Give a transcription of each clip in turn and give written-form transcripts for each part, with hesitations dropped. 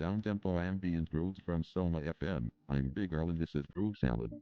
down-tempo ambient grooves from Soma FM. I'm Big Earl and this is Groove Salad.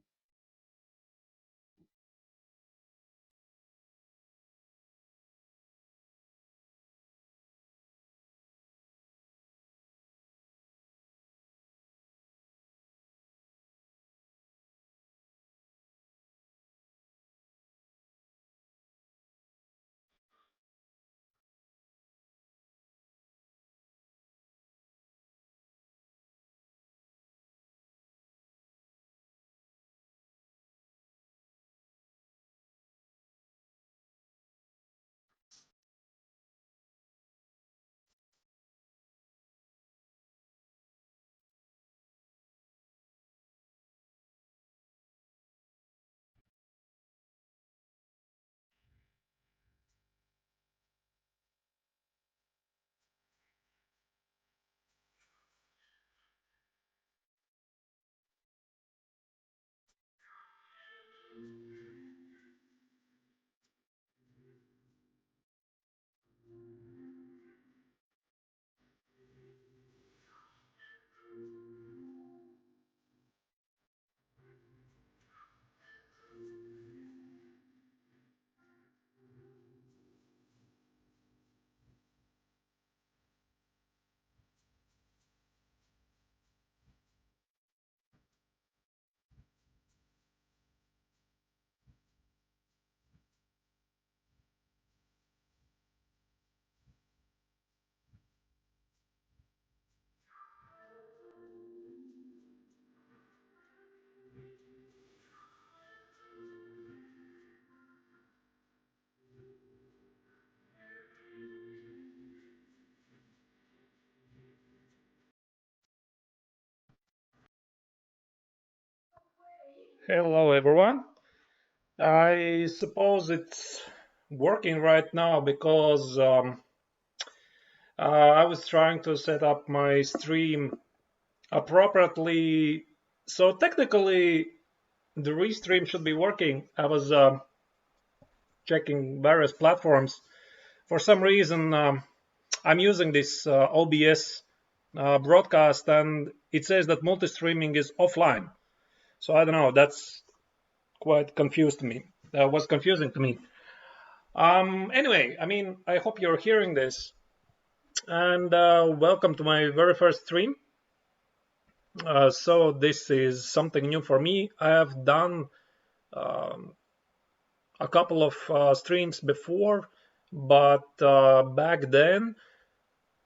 Hello, everyone. I suppose it's working right now because I was trying to set up my stream appropriately. So technically, the restream should be working. I was checking various platforms. For some reason, I'm using this OBS broadcast, and it says that multi-streaming is offline. So I don't know. That's quite confused me. Was confusing to me. Anyway, I hope you're hearing this, and welcome to my very first stream. So this is something new for me. I have done um, a couple of streams before, but back then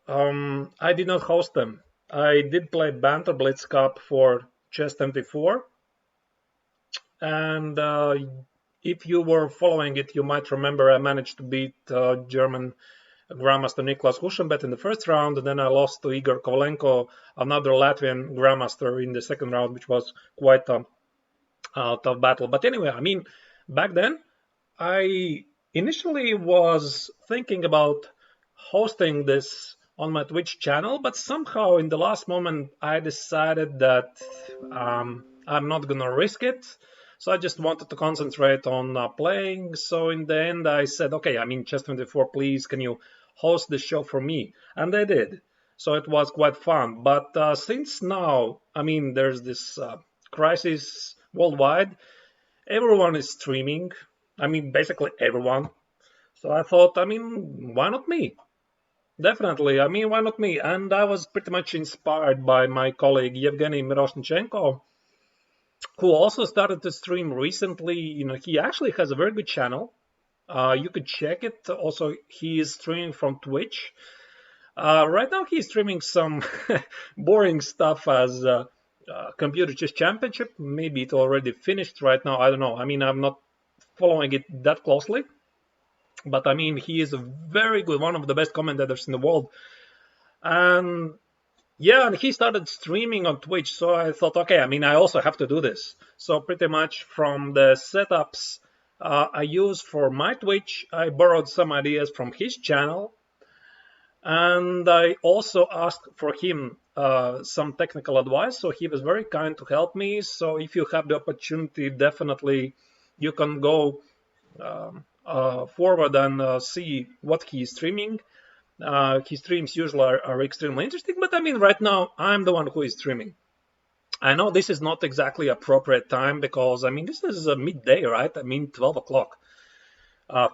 I did not host them. I did play Banter Blitz Cup for Chess24, and if you were following it, you might remember I managed to beat German Grandmaster Niklas Huschenbett in the first round, and then I lost to Igor Kovalenko, another Latvian Grandmaster, in the second round, which was quite a tough battle. But anyway, back then, I initially was thinking about hosting this on my Twitch channel, but somehow in the last moment, I decided that I'm not gonna risk it. So I just wanted to concentrate on playing. So in the end, I said, okay, Chess24, please, can you host the show for me? And they did. So it was quite fun. But since now, there's this crisis worldwide. Everyone is streaming. Basically everyone. So I thought, why not me? Definitely. Why not me? And I was pretty much inspired by my colleague Yevgeny Miroshnichenko, who also started to stream recently. He actually has a very good channel. You could check it. Also, he is streaming from Twitch. Right now, he's streaming some boring stuff as Computer Chess Championship. Maybe it already finished right now. I don't know. I'm not following it that closely. But he is a very good, one of the best commentators in the world. And yeah, and he started streaming on Twitch. So I thought, okay, I also have to do this. So pretty much from the setups I use for my Twitch, I borrowed some ideas from his channel. And I also asked for him some technical advice. So he was very kind to help me. So if you have the opportunity, definitely you can go forward and see what he is streaming. His streams usually are extremely interesting, but I mean, right now I'm the one who is streaming. I know this is not exactly appropriate time because I mean this is a midday, right? I mean 12 o'clock.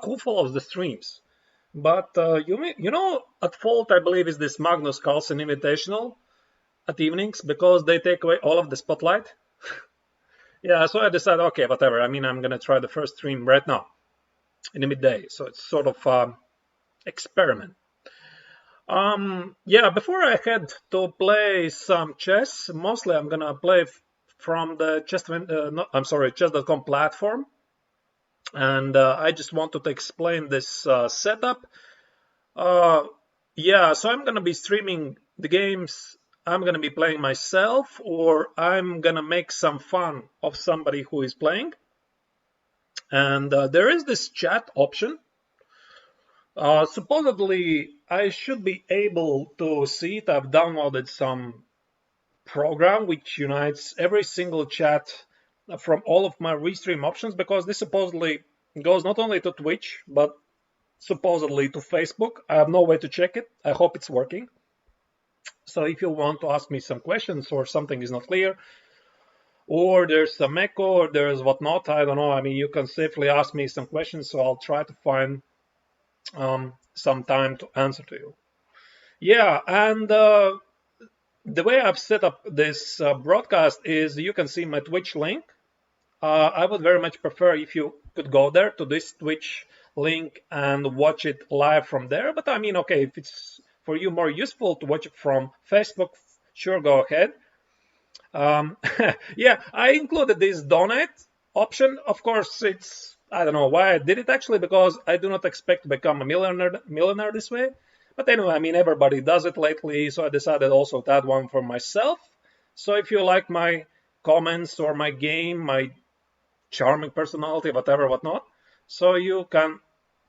Who follows the streams? But you know, at fault I believe is this Magnus Carlsen Invitational at evenings because they take away all of the spotlight. Yeah, so I decided, okay, whatever. I mean, I'm gonna try the first stream right now in the midday. So it's sort of experiment. Yeah, before I head to play some chess, mostly I'm gonna play from the chess. I'm sorry, chess.com platform, and I just wanted to explain this setup. Uh, yeah, so I'm gonna be streaming the games I'm gonna be playing myself, or I'm gonna make some fun of somebody who is playing. And there is this chat option. Supposedly, I should be able to see it. I've downloaded some program which unites every single chat from all of my restream options because this supposedly goes not only to Twitch but supposedly to Facebook. I have no way to check it. I hope it's working. So if you want to ask me some questions or something is not clear, or there's some echo or there's whatnot, I don't know. I mean, you can safely ask me some questions, so I'll try to find some time to answer to you. Yeah, and the way I've set up this broadcast is you can see my Twitch link. I would very much prefer if you could go there to this Twitch link and watch it live from there. But I mean, okay, if it's for you more useful to watch it from Facebook, sure, go ahead. Yeah, I included this donate option. Of course, I don't know why I did it actually because I do not expect to become a millionaire this way. But anyway, I mean, everybody does it lately, so I decided also to add one for myself. So if you like my comments or my game, my charming personality, whatever, whatnot, so you can,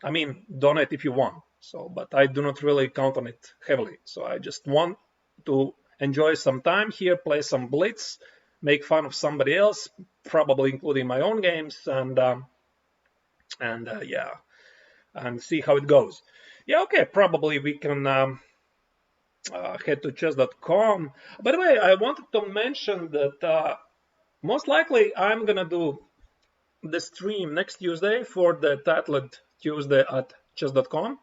I mean, donate if you want. So, but I do not really count on it heavily. So I just want to enjoy some time here, play some Blitz, make fun of somebody else, probably including my own games, and yeah, and see how it goes. Yeah, okay, probably we can head to chess.com. By the way, I wanted to mention that most likely I'm gonna do the stream next Tuesday for the titled Tuesday at chess.com.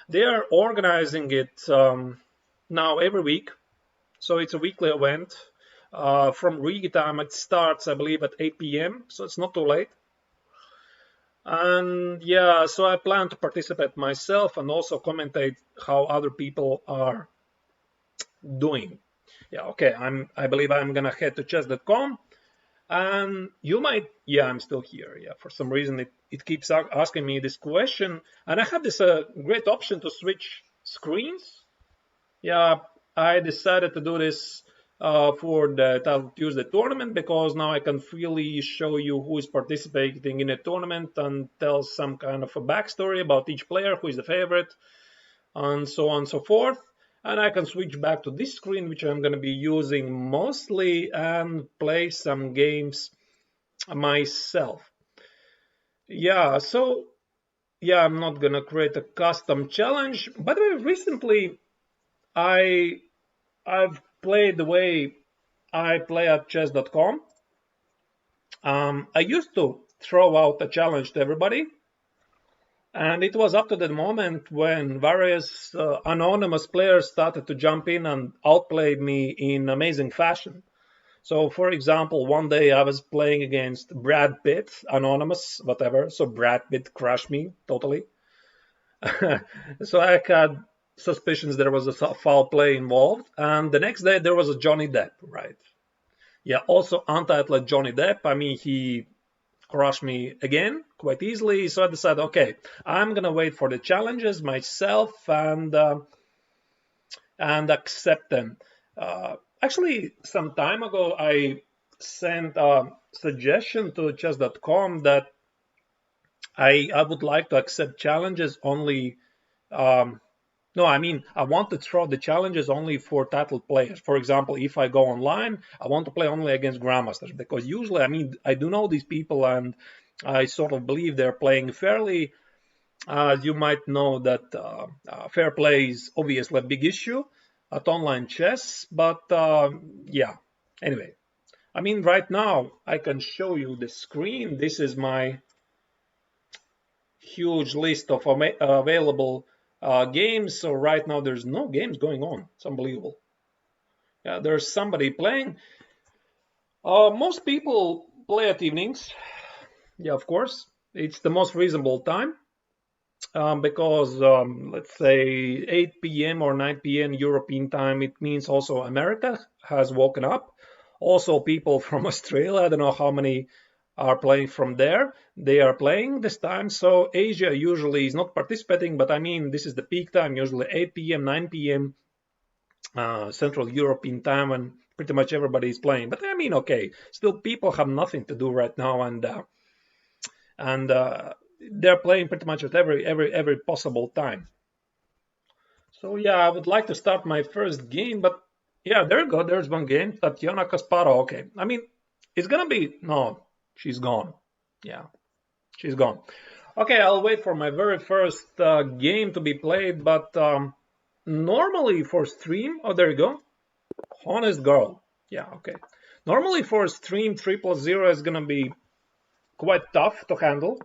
They are organizing it now every week, so it's a weekly event. From Riga time, it starts, I believe, at 8 p.m., so it's not too late. And yeah, so I plan to participate myself and also commentate how other people are doing. Yeah, okay, I believe I'm gonna head to chess.com. And you might, yeah, I'm still here. Yeah, for some reason it keeps asking me this question. And I have this great option to switch screens. Yeah, I decided to do this for the Tuesday tournament because now I can freely show you who is participating in a tournament and tell some kind of a backstory about each player, who is the favorite, and so on and so forth. And I can switch back to this screen, which I'm going to be using mostly, and play some games myself. Yeah, so yeah, I'm not going to create a custom challenge. By the way, recently I've played the way I play at chess.com. I used to throw out a challenge to everybody, and it was up to the moment when various anonymous players started to jump in and outplay me in amazing fashion. So, for example, one day I was playing against Brad Pitt, anonymous, whatever. So Brad Pitt crushed me totally. So I had suspicions there was a foul play involved. And the next day there was a Johnny Depp, right? Yeah, also anti-athlete Johnny Depp. I mean, he crushed me again quite easily. So I decided, okay, I'm gonna wait for the challenges myself and accept them. Actually, some time ago, I sent a suggestion to chess.com that I would like to accept challenges only. No, I mean, I want to throw the challenges only for titled players. For example, if I go online, I want to play only against grandmasters because usually, I mean, I do know these people and I sort of believe they're playing fairly. You might know that fair play is obviously a big issue at online chess, but yeah. Anyway, I mean, right now I can show you the screen. This is my huge list of available games. So right now there's no games going on. It's unbelievable. Yeah, there's somebody playing. Most people play at evenings. Yeah, of course. It's the most reasonable time. Because let's say 8 p.m. or 9 p.m. European time, it means also America has woken up. Also, people from Australia, I don't know how many are playing from there. They are playing this time. So Asia usually is not participating, but I mean, this is the peak time, usually 8 p.m., 9 p.m. Central European time, when pretty much everybody is playing. But I mean, okay, still people have nothing to do right now, and they're playing pretty much at every possible time. So yeah, I would like to start my first game, but yeah, there you go. There's one game. Tatiana Kasparov. Okay, I mean, it's gonna be no, she's gone. Yeah, she's gone. Okay, I'll wait for my very first game to be played. But normally for stream, oh, there you go. Honest girl. Yeah, okay. Normally for stream, 3+0 is gonna be quite tough to handle.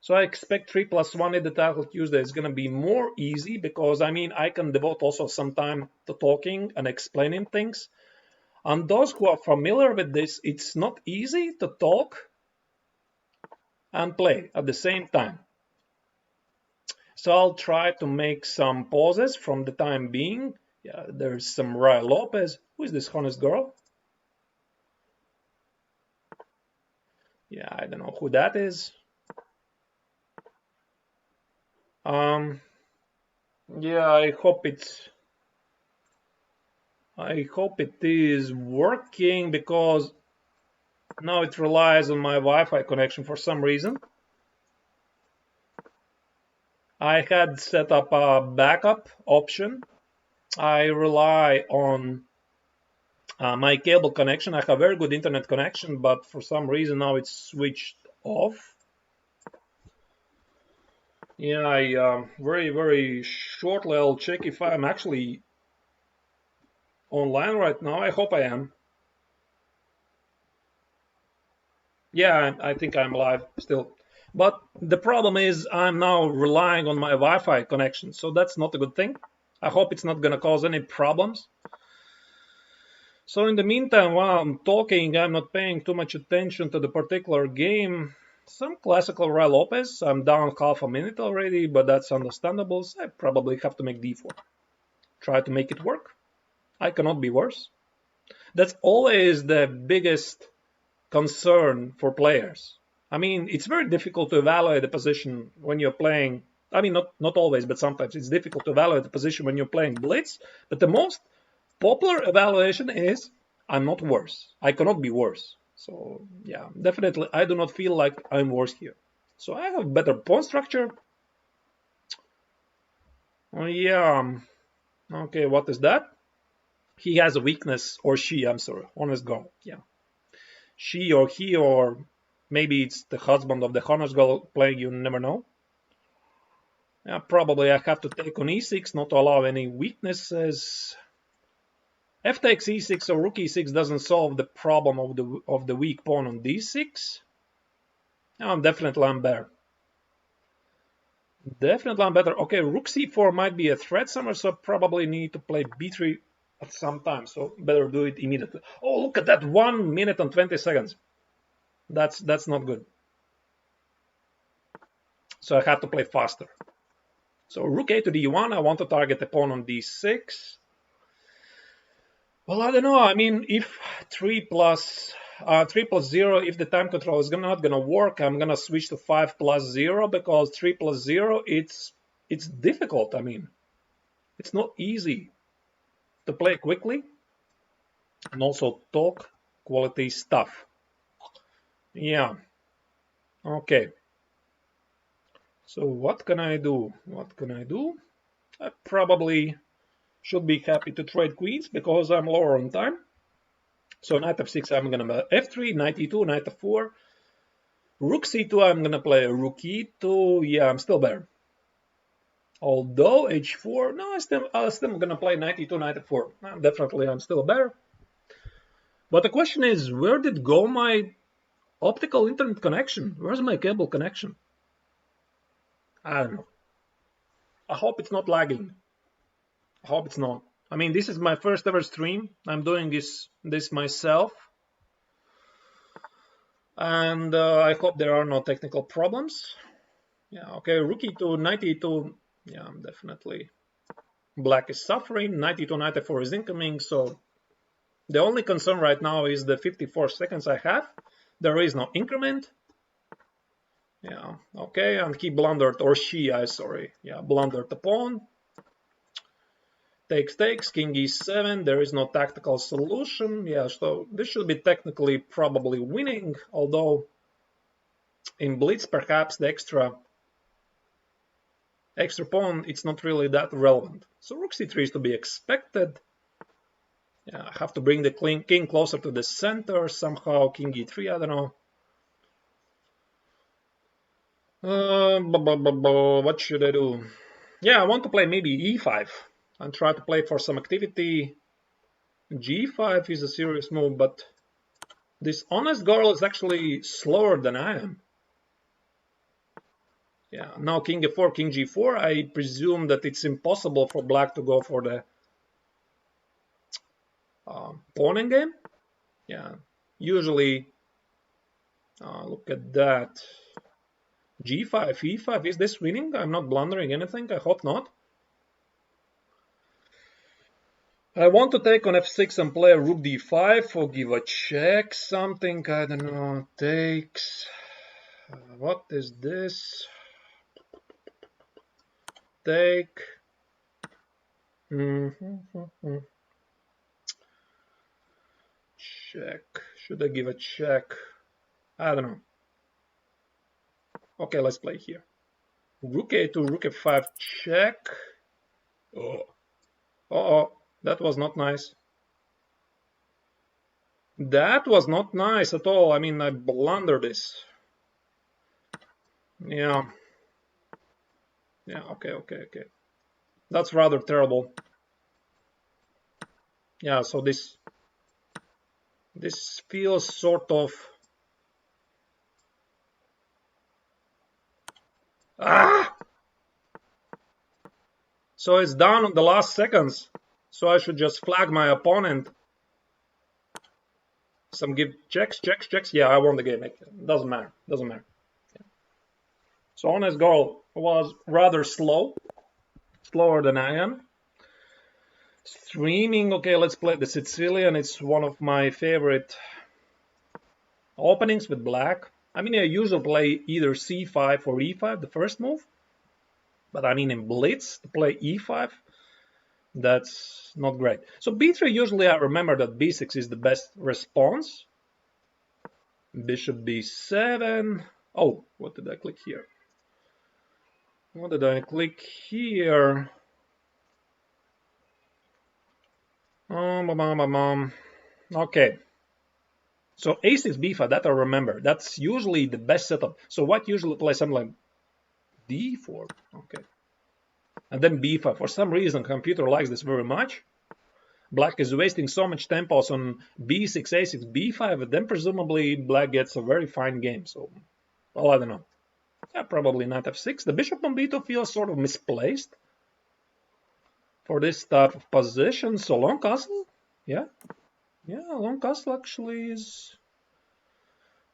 So I expect 3+1 in the title Tuesday is going to be more easy, because I mean, I can devote also some time to talking and explaining things. And those who are familiar with this, it's not easy to talk and play at the same time. So I'll try to make some pauses from the time being. Yeah, there's some Raya Lopez. Who is this honest girl? Yeah, I don't know who that is. Yeah, I hope it is working, because now it relies on my Wi-Fi connection for some reason. I had set up a backup option. I rely on my cable connection. I have very good internet connection, but for some reason now it's switched off. Yeah, I very shortly I'll check if I'm actually online right now. I hope I am. Yeah, I think I'm live still. But the problem is I'm now relying on my Wi-Fi connection, so that's not a good thing. I hope it's not going to cause any problems. So in the meantime, while I'm talking, I'm not paying too much attention to the particular game. Some classical Raya Lopez. I'm down half a minute already, but that's understandable. So I probably have to make d4. Try to make it work. I cannot be worse. That's always the biggest concern for players. I mean, it's very difficult to evaluate the position when you're playing. I mean, not always, but sometimes it's difficult to evaluate the position when you're playing Blitz. But the most popular evaluation is I'm not worse. I cannot be worse. So yeah, definitely I do not feel like I'm worse here. So I have better pawn structure. Oh yeah. Okay, what is that? He has a weakness, or she, I'm sorry, honest girl. Yeah. She or he, or maybe it's the husband of the honest girl playing, you never know. Yeah, probably I have to take on e6, not to allow any weaknesses. F takes e6 or rook e6 doesn't solve the problem of the weak pawn on d6. Definitely I'm better. Definitely I'm better. Okay, rook c4 might be a threat somewhere, so probably need to play b3 at some time. So better do it immediately. Oh, look at that, 1 minute and 20 seconds. That's not good. So I have to play faster. So rook a to d1. I want to target the pawn on d6. Well, I don't know. I mean, if 3+0, if the time control is not gonna work, I'm gonna switch to 5+0, because 3+0 it's difficult. I mean, it's not easy to play quickly and also talk quality stuff. Yeah. Okay. So what can I do? What can I do? I probably should be happy to trade queens because I'm lower on time. So knight f6, I'm gonna f3, knight e2, knight f4. Rook c2, I'm gonna play rook e2. Yeah, I'm still better. Although h4, no, I'm still gonna play knight e2, knight f4. Definitely, I'm still better. But the question is, where did go my optical internet connection? Where's my cable connection? I don't know. I hope it's not lagging. I hope it's not. I mean, this is my first ever stream. I'm doing this myself. And I hope there are no technical problems. Yeah, okay, rook e2, knight e2. Yeah, definitely. Black is suffering. Knight e2, knight f4 is incoming. So the only concern right now is the 54 seconds I have. There is no increment. Yeah, okay, and he blundered, or she, sorry. Yeah, blundered the pawn. Takes, king e7. There is no tactical solution. Yeah, so this should be technically probably winning, although in blitz perhaps the extra pawn, it's not really that relevant. So rook c3 is to be expected. Yeah, I have to bring the king closer to the center somehow. King e3, I don't know. What should I do? Yeah, I want to play maybe e5 and try to play for some activity. g5 is a serious move, but this honest girl is actually slower than I am. Yeah, now king f4, king g4. I presume that it's impossible for black to go for the pawn game. Yeah, usually, look at that. g5, e5, is this winning? I'm not blundering anything, I hope not. I want to take on f6 and play rook d5 or give a check, something, I don't know, takes. What is this? Take. Check. Should I give a check? I don't know. Okay, let's play here. Rook a2, rook f5, check. Oh, that was not nice. That was not nice at all. I mean, I blundered this. Yeah. Yeah, okay. That's rather terrible. Yeah, so this feels sort of... So it's down on the last seconds. So I should just flag my opponent. Some give checks. Yeah, I won the game. It doesn't matter. Yeah. So honest goal was rather slower than I am. Streaming, okay, let's play the Sicilian. It's one of my favorite openings with black. I mean, I usually play either c5 or e5, the first move. But I mean, in blitz, to play e5, that's not great. So b3, usually I remember that b6 is the best response. Bishop b7. Oh, what did I click here? What did I click here? Okay. So a6 b5, that I remember. That's usually the best setup. So what usually play something like d4? Okay. And then b5. For some reason, computer likes this very much. Black is wasting so much tempos on b6, a6, b5, and then presumably black gets a very fine game. So, well, I don't know. Yeah, probably knight f6. The bishop on b2 feels sort of misplaced for this type of position. So long castle? Yeah, long castle actually is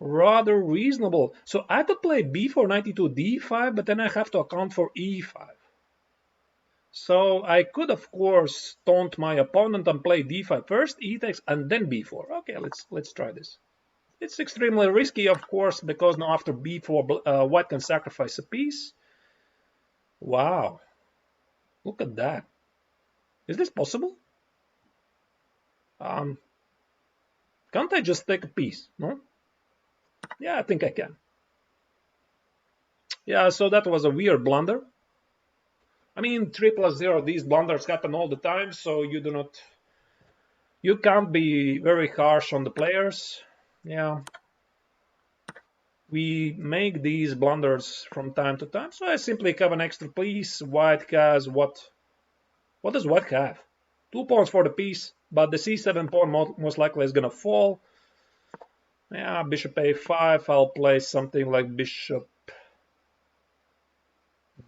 rather reasonable. So I could play b4, knight e2, d5, but then I have to account for e5. So I could, of course, taunt my opponent and play d5 first, e takes, and then b4. Okay, let's try this. It's extremely risky, of course, because now after b4, white can sacrifice a piece. Wow, look at that. Is this possible? Can't I just take a piece? No? Yeah, I think I can. Yeah, so that was a weird blunder. I mean, 3+0, these blunders happen all the time, so you can't be very harsh on the players. Yeah. We make these blunders from time to time, so I simply have an extra piece. White has what? What does white have? 2 pawns for the piece, but the c7 pawn most likely is gonna fall. Yeah, bishop a5. I'll play something like bishop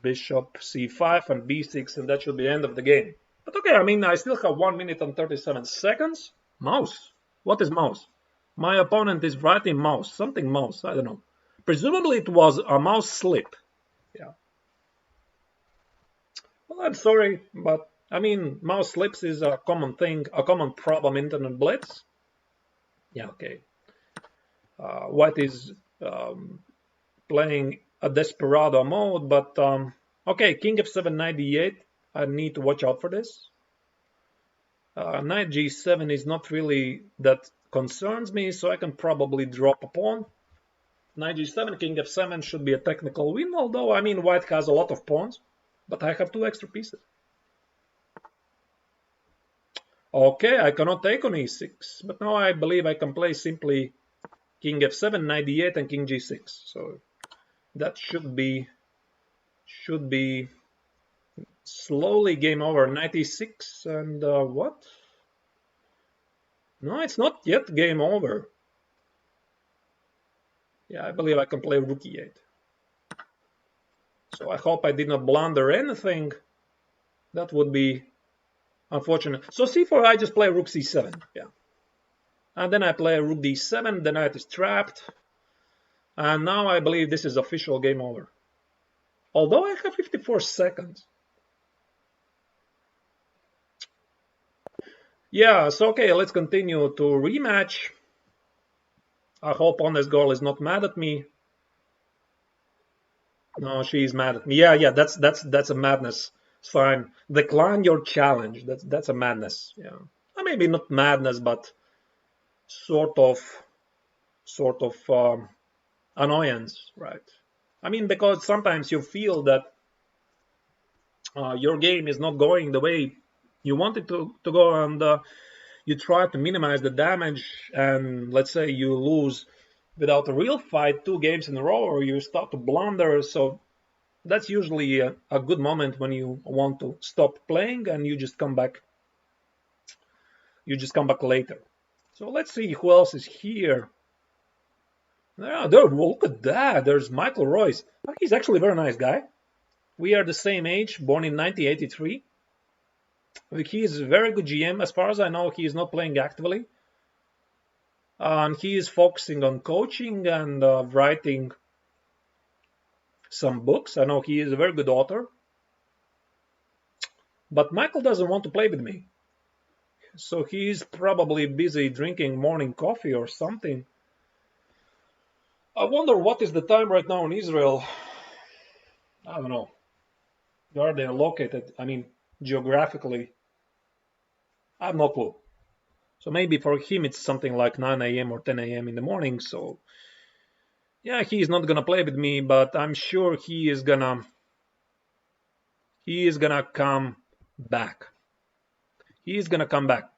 c5 and b6, and that should be the end of the game. But okay, I mean, I still have 1 minute and 37 seconds. Mouse. What is mouse? My opponent is writing mouse. Something mouse. I don't know. Presumably it was a mouse slip. Yeah. Well, I'm sorry, but I mean, mouse slips is a common thing, a common problem in Internet Blitz. Yeah, okay. White is playing a desperado mode, but okay, king f7, knight d8. I need to watch out for this. Knight g7 is not really that concerns me, so I can probably drop a pawn. Knight g7, king f7 should be a technical win, although I mean white has a lot of pawns, but I have 2 extra pieces. Okay, I cannot take on e6, but now I believe I can play simply king f7, knight d8, and king g6. So that should be slowly game over. Knight e6 and what? No, it's not yet game over. Yeah, I believe I can play rook e8. So I hope I did not blunder anything. That would be unfortunate. So c4, I just play rook c7. Yeah. And then I play rook d7. The knight is trapped. And now I believe this is official game over. Although I have 54 seconds. Yeah, so okay, let's continue to rematch. I hope Honest Girl is not mad at me. No, she's mad at me. Yeah, that's a madness sign. Decline your challenge. That's a madness. Yeah, maybe not madness, but sort of annoyance, right? I mean, because sometimes you feel that your game is not going the way you want it to go, and you try to minimize the damage, and let's say you lose without a real fight 2 games in a row, or you start to blunder. So that's usually a good moment when you want to stop playing and you just come back. You just come back later. So let's see who else is here. Yeah, look at that. There's Michael Royce. He's actually a very nice guy. We are the same age, born in 1983. He is a very good GM. As far as I know, he is not playing actively. And he is focusing on coaching and writing some books. I know he is a very good author. But Michael doesn't want to play with me. So he's probably busy drinking morning coffee or something. I wonder what is the time right now in Israel. I don't know. Where are they located? I mean, geographically. I have no clue. So maybe for him it's something like 9 a.m. or 10 a.m. in the morning. So yeah, he's not gonna play with me, but I'm sure he is gonna come back. He is gonna come back.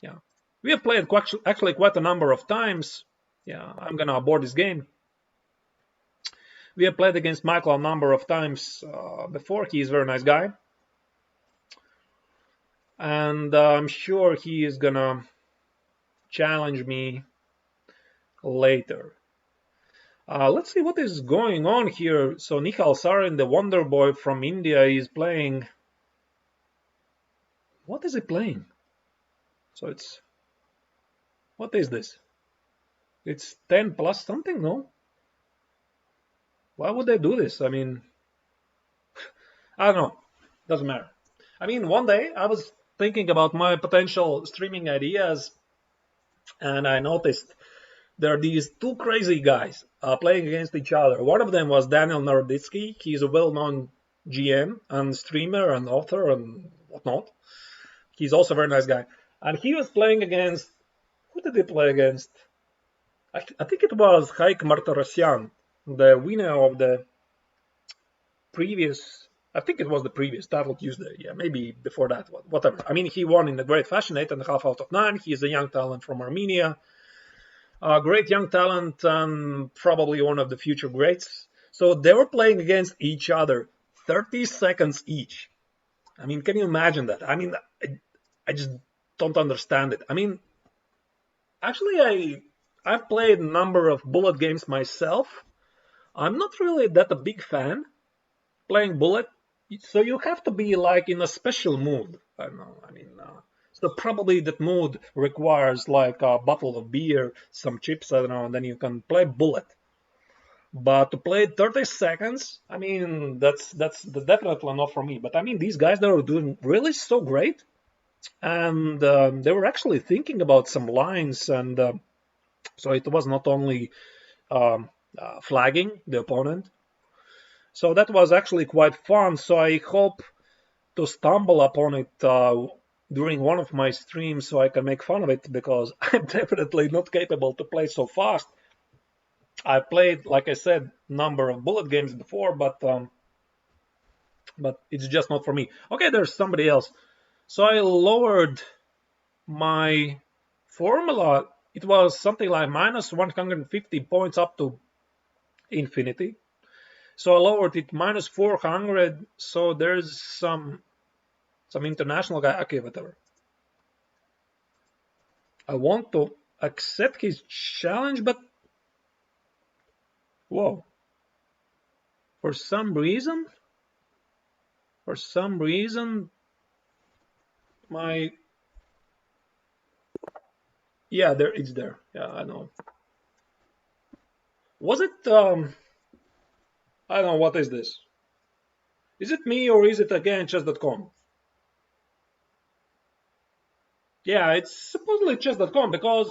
Yeah, we have played actually quite a number of times. Yeah, I'm gonna abort this game. We have played against Michael a number of times before. He is a very nice guy, and I'm sure he is gonna challenge me later. Let's see what is going on here. So Nihal Sarin, the Wonder Boy from India, is playing. What is he playing? So it's. What is this? It's 10 plus something, no? Why would they do this? I mean, I don't know. Doesn't matter. I mean, one day I was thinking about my potential streaming ideas, and I noticed there are these 2 crazy guys playing against each other. One of them was Daniel Naroditsky. He's a well-known GM and streamer and author and whatnot. He's also a very nice guy. And he was playing against, who did he play against? I think it was Haik Martirosyan, the winner of the previous, I think it was the previous Title Tuesday. Yeah, maybe before that, whatever. I mean, he won in a great fashion, 8.5 out of 9. He is a young talent from Armenia. Great young talent and probably one of the future greats. So they were playing against each other, 30 seconds each. I mean, can you imagine that? I mean, I just don't understand it. I mean, actually, I've played a number of bullet games myself. I'm not really that a big fan playing bullet, so you have to be like in a special mood. I don't know. I mean, so probably that mood requires like a bottle of beer, some chips, I don't know, and then you can play bullet. But to play 30 seconds, I mean, that's definitely not for me. But I mean, these guys that are doing really so great, and they were actually thinking about some lines, and so it was not only flagging the opponent. So that was actually quite fun. So I hope to stumble upon it during one of my streams so I can make fun of it because I'm definitely not capable to play so fast. I played, like I said, number of bullet games before, but it's just not for me. Okay, there's somebody else. So I lowered my formula. It was something like minus 150 points up to infinity. So I lowered it minus 400. So there's some international guy. Okay, whatever. I want to accept his challenge, but whoa. For some reason, my yeah, there it's there. Yeah, I know. Was it I don't know, what is this? Is it me or is it again chess.com? Yeah, it's supposedly chess.com because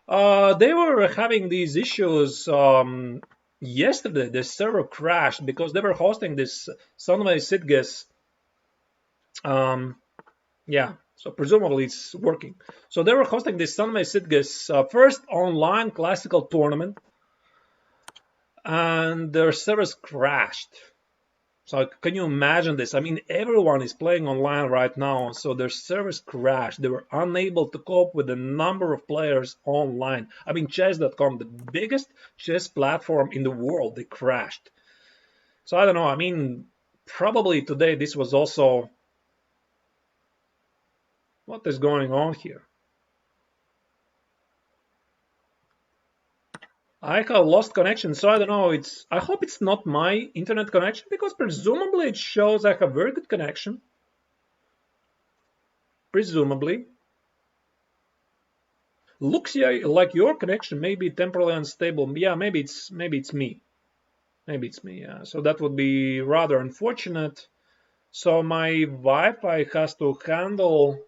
they were having these issues yesterday. The server crashed because they were hosting this Sunway Sitges. Yeah, so presumably it's working. So they were hosting this Sunway Sitges first online classical tournament, and their servers crashed. So can you imagine this? I mean, everyone is playing online right now, so their servers crashed. They were unable to cope with the number of players online. I mean, chess.com, the biggest chess platform in the world, they crashed. So I don't know. I mean, probably today this was also what is going on here. I have lost connection, so I don't know. I hope it's not my internet connection because presumably it shows I have very good connection. Presumably. Looks like your connection may be temporarily unstable. Yeah, maybe it's me. Maybe it's me. Yeah. So that would be rather unfortunate. So my Wi-Fi has to handle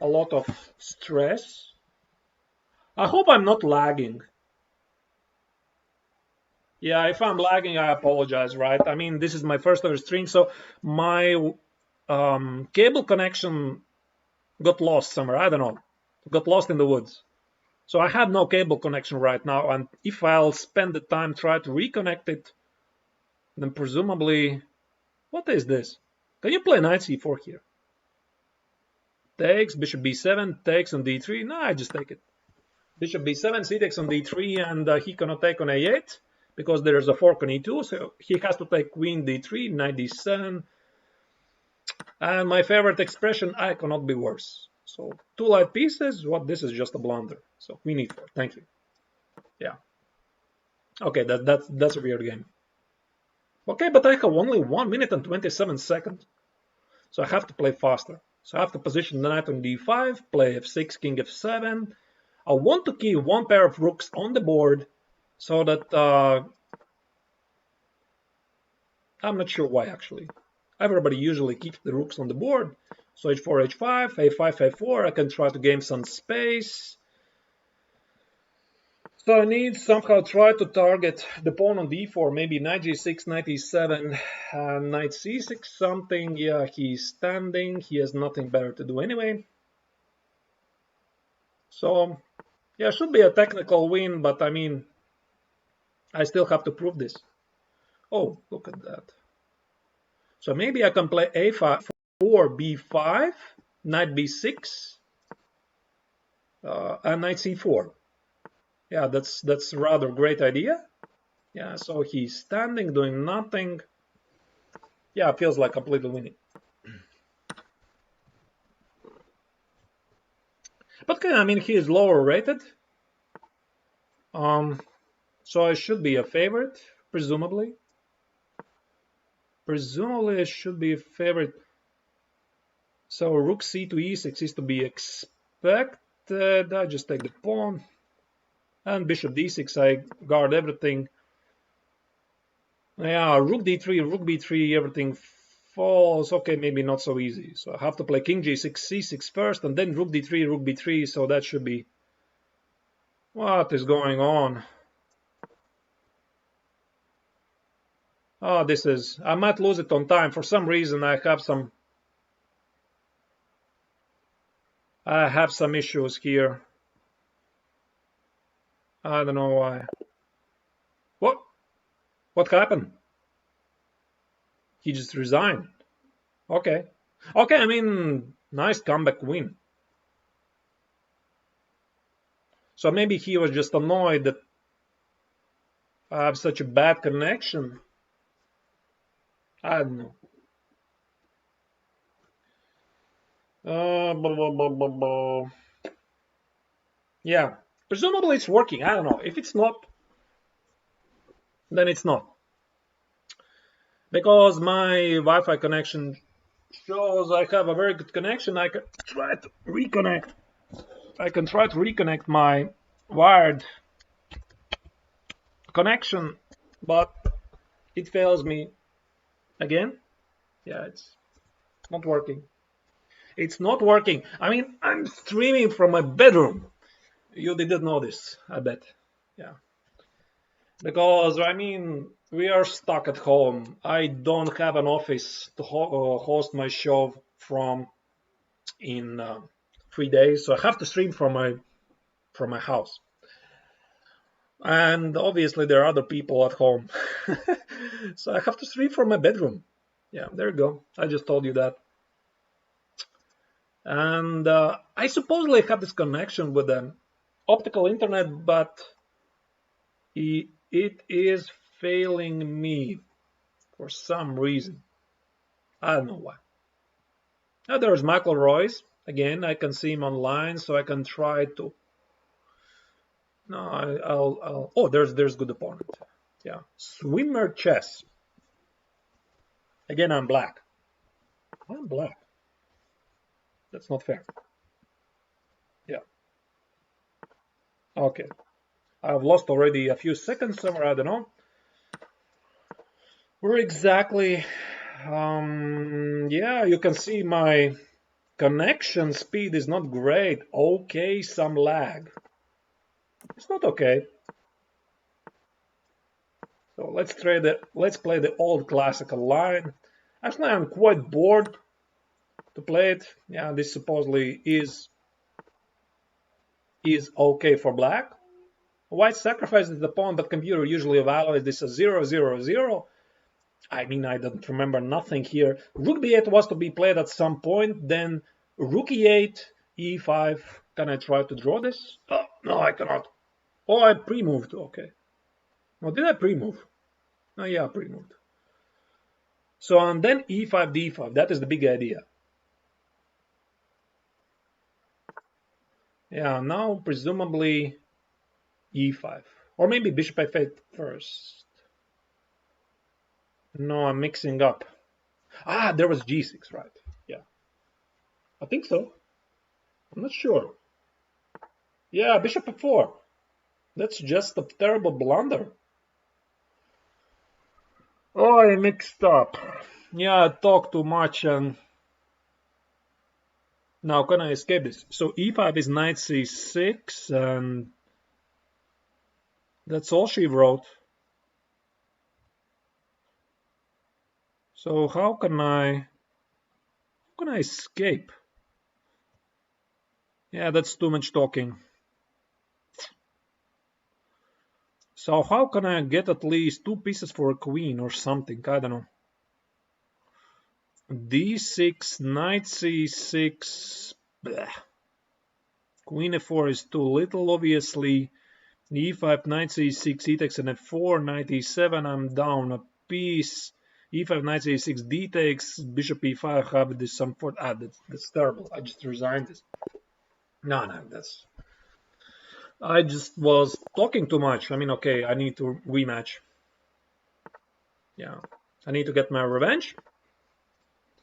a lot of stress. I hope I'm not lagging. Yeah, if I'm lagging, I apologize, right? I mean, this is my first ever stream, so my cable connection got lost somewhere. I don't know. Got lost in the woods. So I have no cable connection right now, and if I'll spend the time try to reconnect it, then presumably, what is this? Can you play knight c4 here? Takes, bishop b7, takes on d3. No, I just take it. Bishop b7, c takes on d3, and he cannot take on a8 because there is a fork on e2, so he has to take queen d3, knight d7. And my favorite expression, I cannot be worse. So two light pieces, what this is just a blunder. So queen e4, thank you. Yeah. Okay, that's a weird game. Okay, but I have only 1 minute and 27 seconds. So I have to play faster. So I have to position the knight on d5, play f6, king f7. I want to keep one pair of rooks on the board so that I'm not sure why actually. Everybody usually keeps the rooks on the board. So h4, h5, a5, a4. I can try to gain some space. So I need somehow try to target the pawn on d4, maybe knight g6, knight e7, knight c6 something. Yeah, he's standing. He has nothing better to do anyway. So, yeah, should be a technical win, but I mean, I still have to prove this. Oh, look at that. So maybe I can play a5, 4, b5, knight b6, and knight c4. Yeah, that's a rather great idea. Yeah, so he's standing, doing nothing. Yeah, feels like completely winning. But I mean, he is lower rated. Um, so I should be a favorite, presumably. Presumably, I should be a favorite. So rook c to e6 is to be expected. I just take the pawn. And bishop d6, I guard everything. Yeah, rook d3, rook b3, everything falls. Okay, maybe not so easy. So I have to play king g6, c6 first, and then rook d3, rook b3. So that should be... What is going on? Oh, this is... I might lose it on time. For some reason, I have some issues here. I don't know why. What? What happened? He just resigned. Okay. Okay, I mean, nice comeback win. So maybe he was just annoyed that I have such a bad connection. I don't know. Blah, blah, blah, blah, blah. Yeah, presumably it's working. I don't know. If it's not, then it's not. Because my Wi-Fi connection shows I have a very good connection. I can try to reconnect. My wired connection, but it fails me again. Yeah, it's not working. It's not working. I mean, I'm streaming from my bedroom. You didn't know this, I bet. Yeah. Because, I mean, we are stuck at home. I don't have an office to host my show from in 3 days, so I have to stream from my house. And obviously, there are other people at home, so I have to stream from my bedroom. Yeah, there you go. I just told you that. And I supposedly have this connection with an optical internet, but it is failing me for some reason. I don't know why. Now there's Michael Royce. Again, I can see him online, so I can try to. No, I'll. Oh, there's good opponent. Yeah, swimmer chess. Again, I'm black. I'm black. That's not fair. Yeah. Okay. I've lost already a few seconds somewhere. I don't know. Where exactly? Yeah, you can see my connection speed is not great. Okay, some lag. It's not okay. So let's play the old classical line. Actually, I'm quite bored to play it. Yeah, this supposedly is okay for black. White sacrifices the pawn, but computer usually evaluates this as 0-0-0. I mean, I don't remember nothing here. Rook b8 was to be played at some point, then rook e8, e5. Can I try to draw this? Oh, no, I cannot. Oh, I pre-moved. Okay. Oh, did I pre-move? Oh, yeah, pre-moved. So, and then e5, d5. That is the big idea. Yeah, now presumably e5. Or maybe bishop f8 first. No, I'm mixing up. Ah, there was g6, right? Yeah. I think so. I'm not sure. Yeah, bishop f4. That's just a terrible blunder. Oh, I mixed up. Yeah, I talked too much and now can I escape this? So e5 is knight c6 and that's all she wrote. So how can I escape? Yeah, that's too much talking. So how can I get at least 2 pieces for a queen or something? I don't know. d6, knight c6. Bleh. Queen f4 is too little, obviously. e5, knight c6, e takes, and f4, knight e7. I'm down a piece. e5, knight c6, d takes, bishop e5. Have this some for that's terrible. I just resigned this. No, that's. I just was talking too much. I mean, okay, I need to rematch. Yeah, I need to get my revenge.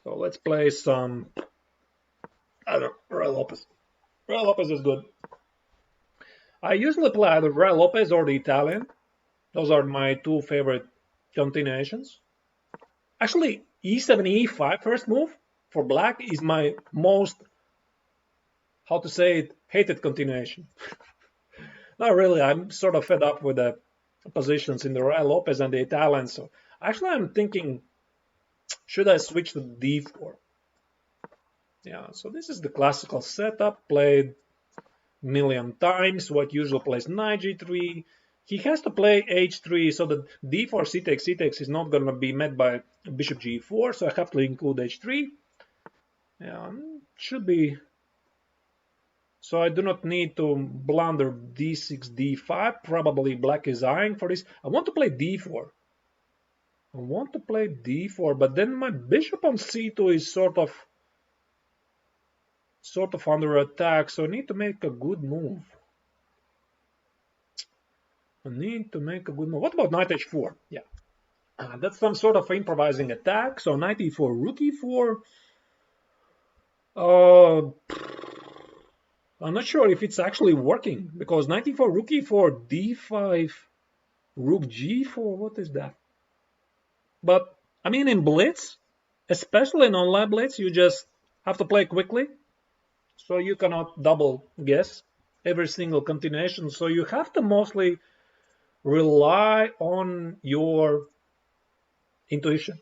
So let's play some. I don't know, Royal Lopez. Royal Lopez is good. I usually play either Royal Lopez or the Italian. Those are my two favorite continuations. Actually, e7, e5 first move for black is my most, how to say it, hated continuation. Not really. I'm sort of fed up with the positions in the Royal Lopez and the Italian. So actually, I'm thinking, should I switch to d4? Yeah, so this is the classical setup played million times. What usually plays knight g3. He has to play h3 so that d4 c takes is not going to be met by bishop g4, so I have to include h3. Yeah, should be. So I do not need to blunder d6, d5. Probably black is eyeing for this. I want to play d4. I want to play d4, but then my bishop on c2 is sort of under attack, so I need to make a good move. I need to make a good move. What about knight h4? Yeah. That's some sort of improvising attack. So knight e4, rook e4. I'm not sure if it's actually working because knight e4, rook e4, d5, rook g4. What is that? But I mean, in blitz, especially in online blitz, you just have to play quickly, so you cannot double guess every single continuation. So you have to mostly rely on your intuition.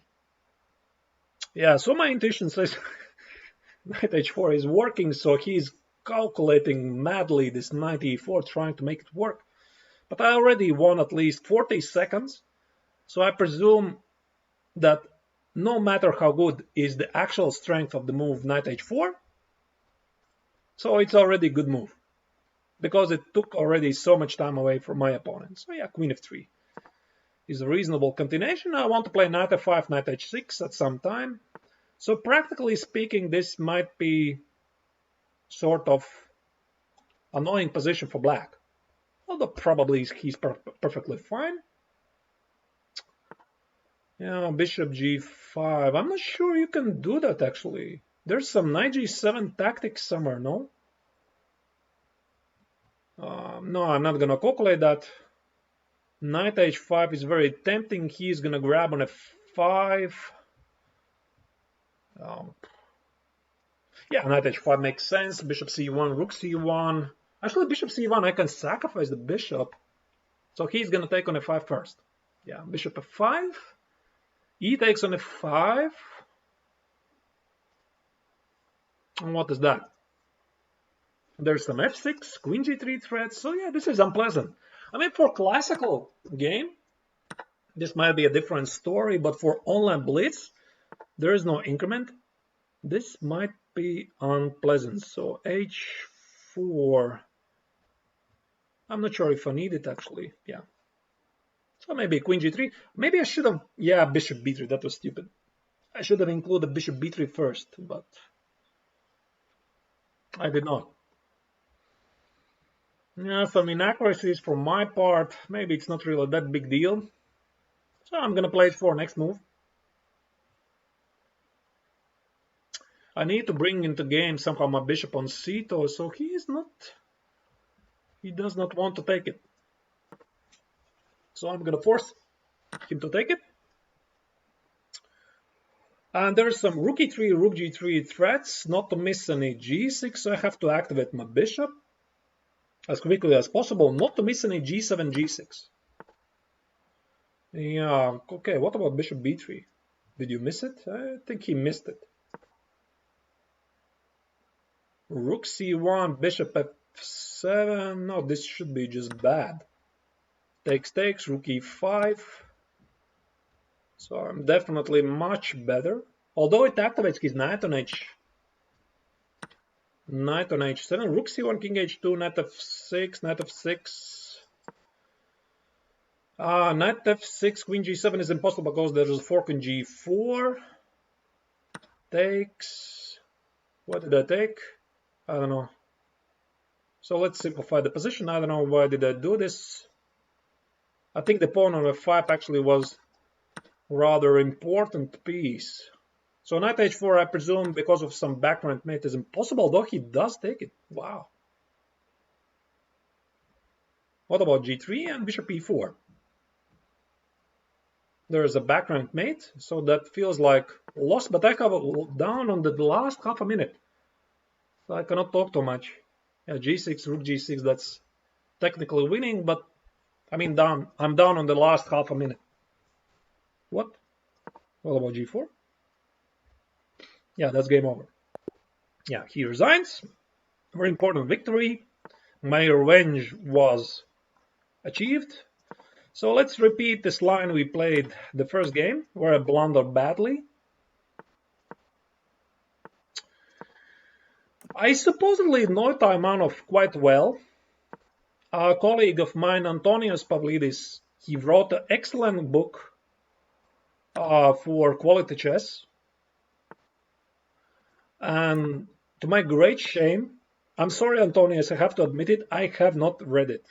Yeah, so my intuition says knight h4 is working, so he's calculating madly this knight e4, trying to make it work. But I already won at least 40 seconds, so I presume that no matter how good is the actual strength of the move knight h4, so it's already a good move, because it took already so much time away from my opponent. So yeah, queen f3 is a reasonable continuation. I want to play knight f5, knight h6 at some time. So practically speaking, this might be sort of annoying position for black. Although probably he's perfectly fine. Yeah, bishop g5. I'm not sure you can do that actually. There's some knight g7 tactics somewhere, no? No, I'm not gonna calculate that. Knight h5 is very tempting. He's gonna grab on f5. Yeah, knight h5 makes sense. Bishop c1, rook c1. Actually, bishop c1, I can sacrifice the bishop. So he's gonna take on f5 first. Yeah, bishop f5. E takes on f5. And what is that? There's some f6, queen g3 threats. So yeah, this is unpleasant. I mean, for classical game, this might be a different story, but for online blitz, there is no increment. This might be unpleasant. So h4. I'm not sure if I need it actually. Yeah. So maybe queen g3. Maybe I should have. Yeah, bishop b3. That was stupid. I should have included bishop b3 first, but I did not. Yeah, some inaccuracies from my part. Maybe it's not really that big deal. So I'm gonna play it for next move. I need to bring into game somehow my bishop on c2, so he does not want to take it. So I'm gonna force him to take it. And there's some rook e3, rook g3 threats, not to miss any g6, so I have to activate my bishop as quickly as possible, not to miss any g7, g6. Yeah, okay, what about bishop b3? Did you miss it? I think he missed it. Rook c1, bishop f7. No, this should be just bad. Takes, rook e5. So I'm definitely much better. Although it activates his knight on h7, rook c1, king h2, knight f6, knight f6. Knight f6, queen g7 is impossible because there's a fork in g4. Takes. What did I take? I don't know. So let's simplify the position. I don't know why did I do this. I think the pawn on f5 actually was rather important piece. So knight h4, I presume, because of some background mate is impossible, though he does take it. Wow. What about g3 and bishop e4? There's a background mate, so that feels like loss, but I have it down on the last half a minute. So I cannot talk too much. Yeah, g6, rook g6, that's technically winning, but I mean I'm down on the last half a minute. What? What about g4? Yeah, that's game over. Yeah, he resigns. Very important victory. My revenge was achieved. So let's repeat this line we played the first game, where I blundered badly. I supposedly know Taimanov quite well. A colleague of mine, Antonius Pavlidis, he wrote an excellent book for quality chess. And to my great shame, I'm sorry, Antonius, I have to admit it, I have not read it.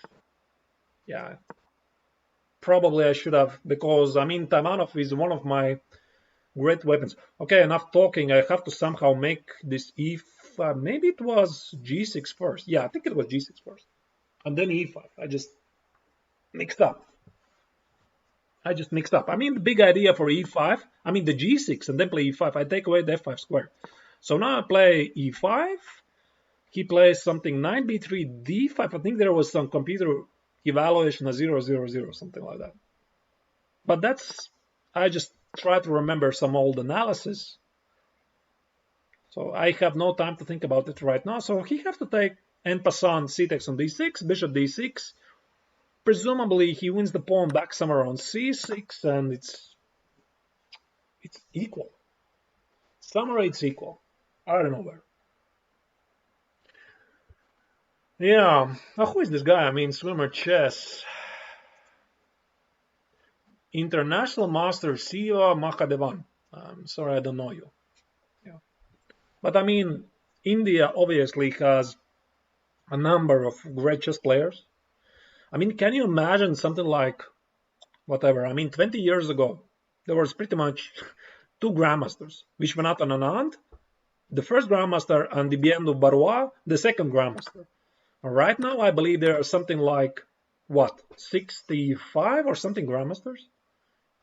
Yeah, probably I should have, because I mean, Taimanov is one of my great weapons. Okay, enough talking. I have to somehow make this e5. Maybe it was g6 first. Yeah, I think it was g6 first. And then e5. I just mixed up. I mean, the big idea for e5, I mean, the g6 and then play e5. I take away the f5 square. So now I play e5. He plays something 9 b3 d5. I think there was some computer evaluation of 0 0 0, something like that. But that's, I just try to remember some old analysis. So I have no time to think about it right now. So he has to take en passant c takes on d6, bishop d6. Presumably he wins the pawn back somewhere on c6, and it's equal. Somewhere it's equal. I don't know where. Yeah. Who is this guy? I mean, swimmer chess. International Master Siva Mahadevan. I'm sorry, I don't know you. Yeah. But I mean, India obviously has a number of great chess players. I mean, can you imagine something like whatever? I mean, 20 years ago, there was pretty much two grandmasters, Vishwanath Anand, the first grandmaster, and Dibyendo Barua, the second grandmaster. Right now, I believe there are something like, what, 65 or something grandmasters?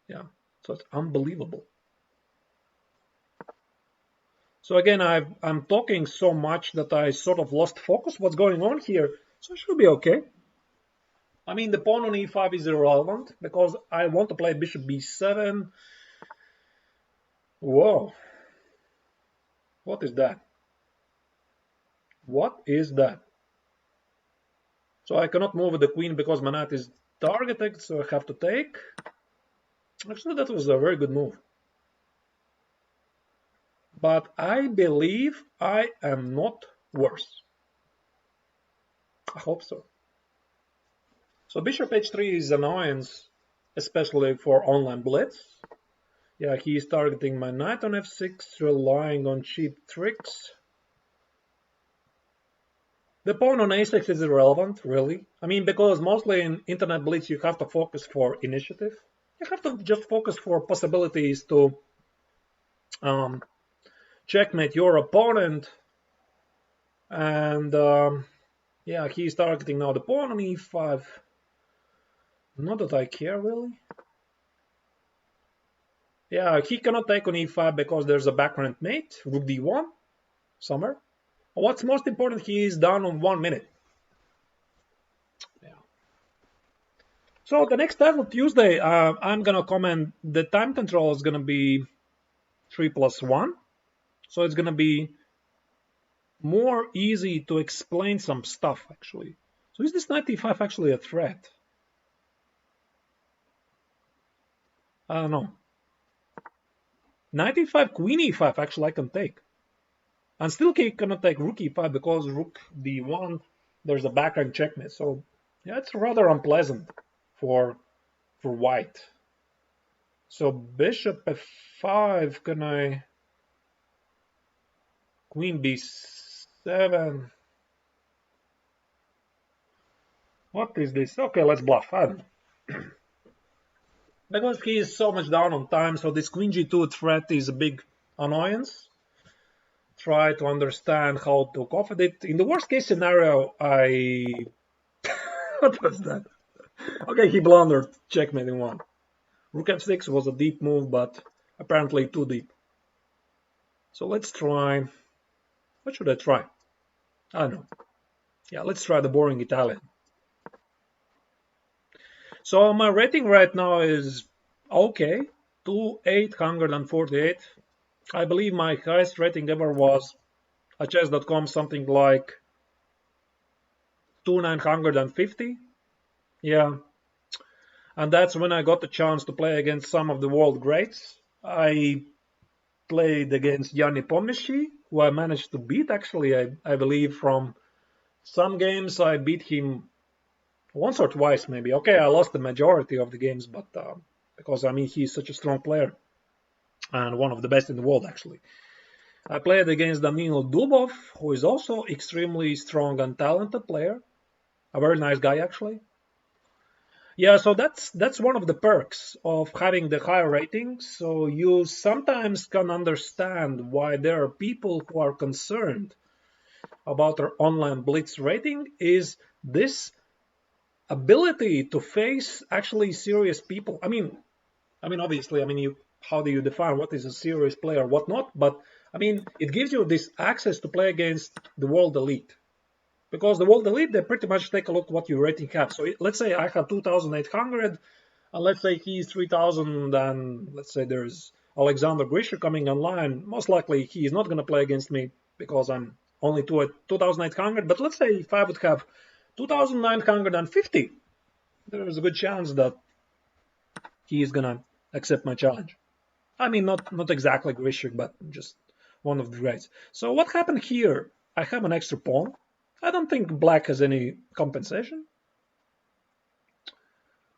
Yeah, so it's unbelievable. So again, I'm talking so much that I sort of lost focus. What's going on here? So it should be okay. I mean, the pawn on e5 is irrelevant because I want to play bishop b7. Whoa. What is that? What is that? So I cannot move with the queen because my knight is targeted, so I have to take. Actually, that was a very good move. But I believe I am not worse. I hope so. So bishop h3 is annoyance, especially for online blitz. Yeah, he is targeting my knight on f6, relying on cheap tricks. The pawn on a6 is irrelevant, really. I mean, because mostly in internet blitz you have to focus for initiative. You have to just focus for possibilities to checkmate your opponent. And yeah, he's targeting now the pawn on e5. Not that I care, really. Yeah, he cannot take on e5 because there's a background mate, rook d1, somewhere. What's most important, he is down on 1 minute. Yeah. So the next time on Tuesday, I'm going to comment the time control is going to be 3+1. So it's going to be more easy to explain some stuff, actually. So is this knight e5 actually a threat? I don't know. Knight e5, queen e5, actually I can take. And still cannot take rook e5 because rook d1, there's a background checkmate. So yeah, it's rather unpleasant for for white. So bishop f5, can I... Queen b7. What is this? Okay, let's bluff. I don't know. Because he is so much down on time, so this queen g2 threat is a big annoyance. Try to understand how to cope with it. In the worst case scenario, I... What was that? Okay, he blundered. Checkmate in one. Rook f6 was a deep move, but apparently too deep. So let's try... What should I try? I don't know. Yeah, let's try the boring Italian. So my rating right now is okay, 2,848. I believe my highest rating ever was at chess.com, something like 2,950. Yeah, and that's when I got the chance to play against some of the world greats. I played against Gianni Pomeschi, who I managed to beat, actually, I believe from some games I beat him once or twice, maybe. Okay, I lost the majority of the games, but because, I mean, he's such a strong player and one of the best in the world, actually. I played against Danilo Dubov, who is also extremely strong and talented player. A very nice guy, actually. Yeah, so that's one of the perks of having the higher ratings. So you sometimes can understand why there are people who are concerned about their online blitz rating is this ability to face actually serious people. I mean, obviously, how do you define what is a serious player, what not? But I mean, it gives you this access to play against the world elite. Because the world elite, they pretty much take a look what your rating have. So let's say I have 2,800, and let's say he's 3,000, and let's say there's Alexander Grisha coming online. Most likely he is not going to play against me because I'm only 2,800. But let's say if I would have 2,950, there is a good chance that he is going to accept my challenge. I mean, not exactly Grisha, but just one of the greats. So what happened here? I have an extra pawn. I don't think black has any compensation.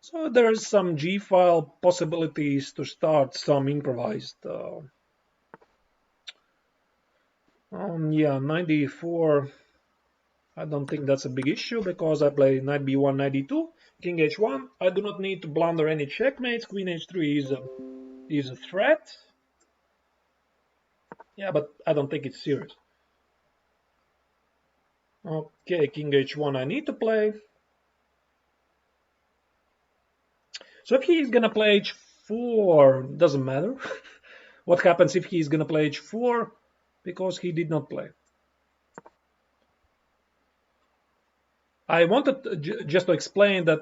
So there's some g-file possibilities to start some improvised. Yeah, 94. I don't think that's a big issue because I play knight b1, knight d2, king h1. I do not need to blunder any checkmates. Queen h3 is a threat. Yeah, but I don't think it's serious. Okay, king h1 I need to play. So if he's gonna play h4, doesn't matter. What happens if he's gonna play h4? Because he did not play. I wanted just to explain that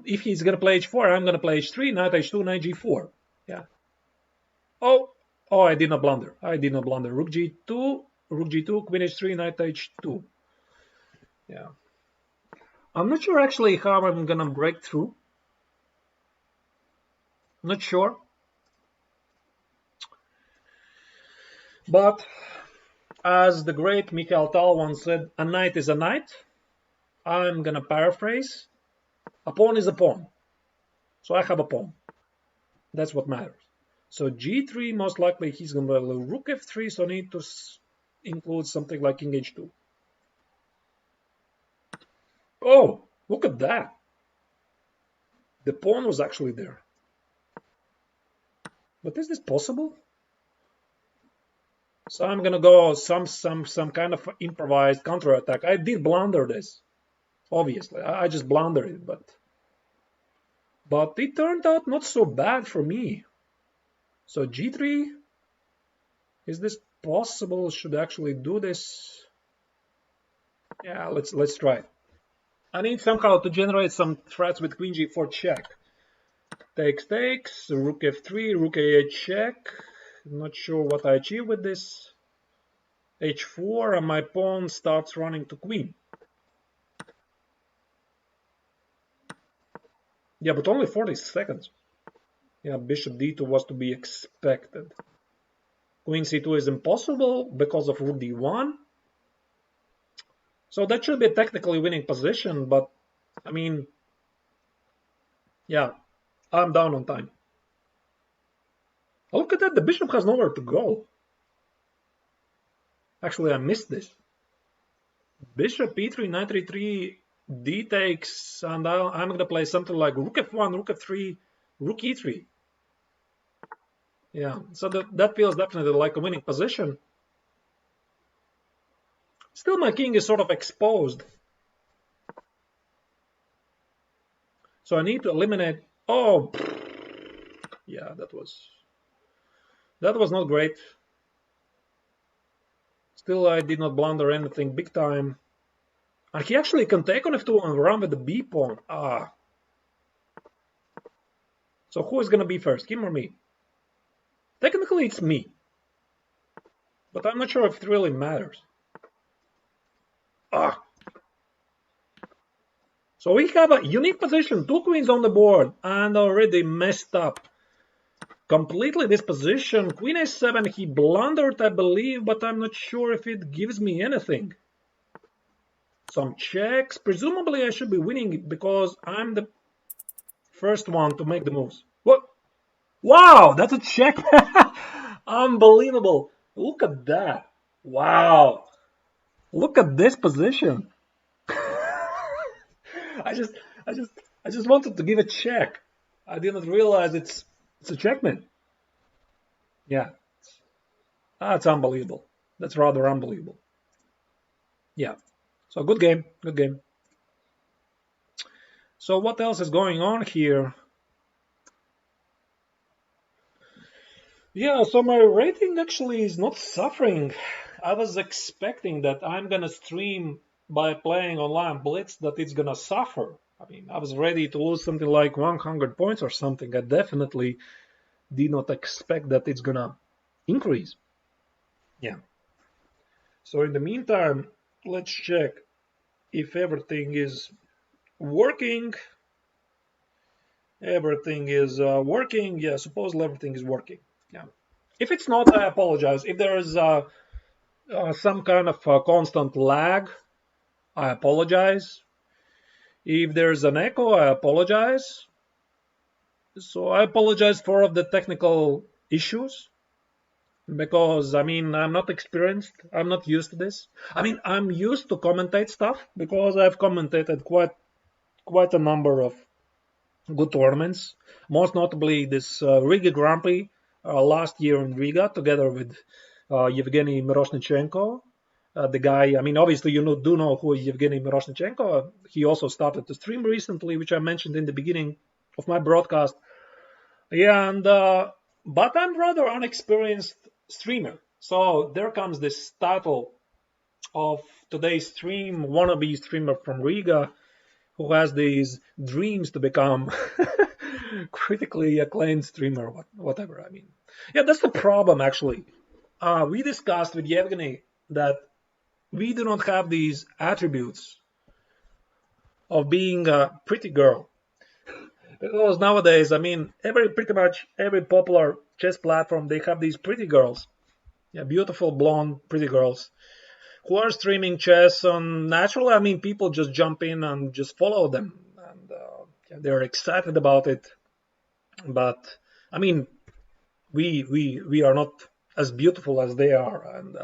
if he's gonna play h4, I'm gonna play h3, knight h2, knight g4. Yeah. Oh, I did not blunder. Rook g2, queen h3, knight h2. Yeah. I'm not sure actually how I'm gonna break through. Not sure. But as the great Mikhail Tal once said, a knight is a knight. I'm gonna paraphrase. A pawn is a pawn. So I have a pawn. That's what matters. So g3, most likely he's gonna play rook f3, so I need to include something like king h2. Oh, look at that. The pawn was actually there. But is this possible? So I'm gonna go some kind of improvised counterattack. I did blunder this, obviously. I just blundered it, but it turned out not so bad for me. So g3, is this possible? Should I actually do this? Yeah, let's try it. I need somehow to generate some threats with queen g4 check. Takes, rook f3, rook a8 check. Not sure what I achieve with this. h4, and my pawn starts running to queen. Yeah, but only 40 seconds. Yeah, bishop d2 was to be expected. Queen c2 is impossible because of rook d1. So that should be a technically winning position, but I mean, Yeah, I'm down on time. Oh, look at that, the bishop has nowhere to go. Actually, I missed this. Bishop e3, knight e3, d takes, and I'm going to play something like rook f1, rook f3, rook e3. Yeah, so that feels definitely like a winning position. Still, my king is sort of exposed. So I need to eliminate. Oh, yeah, that was not great. Still, I did not blunder anything big time. And he actually can take on f2 and run with the b pawn. Ah. So who is going to be first, him or me? Technically, it's me. But I'm not sure if it really matters. Ah. So we have a unique position, 2 queens on the board, and already messed up completely this position. Queen a7, he blundered, I believe, but I'm not sure if it gives me anything. Some checks. Presumably I should be winning because I'm the first one to make the moves. What? Wow, that's a check. Unbelievable. Look at that. Wow. Look at this position. I just I just I just wanted to give a check. I didn't realize it's a checkmate. Yeah. That's unbelievable. That's rather unbelievable. Yeah. So good game. Good game. So what else is going on here? Yeah, so my rating actually is not suffering. I was expecting that I'm gonna stream by playing online Blitz that it's gonna suffer. I mean, I was ready to lose something like 100 points or something. I definitely did not expect that it's gonna increase. Yeah. So in the meantime, let's check if everything is working. Everything is working. Yeah, supposedly everything is working. Yeah. If it's not, I apologize. If there is some kind of constant lag, I apologize. If there's an echo, I apologize. So I apologize for all of the technical issues because I mean I'm not experienced. I'm not used to this. I mean I'm used to commentate stuff because I've commentated quite a number of good tournaments. Most notably this Riga Grand Prix last year in Riga, together with Yevgeny Miroshnichenko. The guy, I mean, obviously you do know who is Yevgeny Miroshnichenko. He also started to stream recently, which I mentioned in the beginning of my broadcast. Yeah, and but I'm rather unexperienced streamer. So there comes this title of today's stream, wannabe streamer from Riga, who has these dreams to become critically acclaimed streamer, whatever. I mean, yeah, that's the problem actually. We discussed with Yevgeny that we do not have these attributes of being a pretty girl. Because nowadays, I mean, pretty much every popular chess platform, they have these pretty girls. Yeah, beautiful blonde pretty girls who are streaming chess on naturally. I mean, people just jump in and just follow them, and yeah, they're excited about it. But I mean, we are not as beautiful as they are, and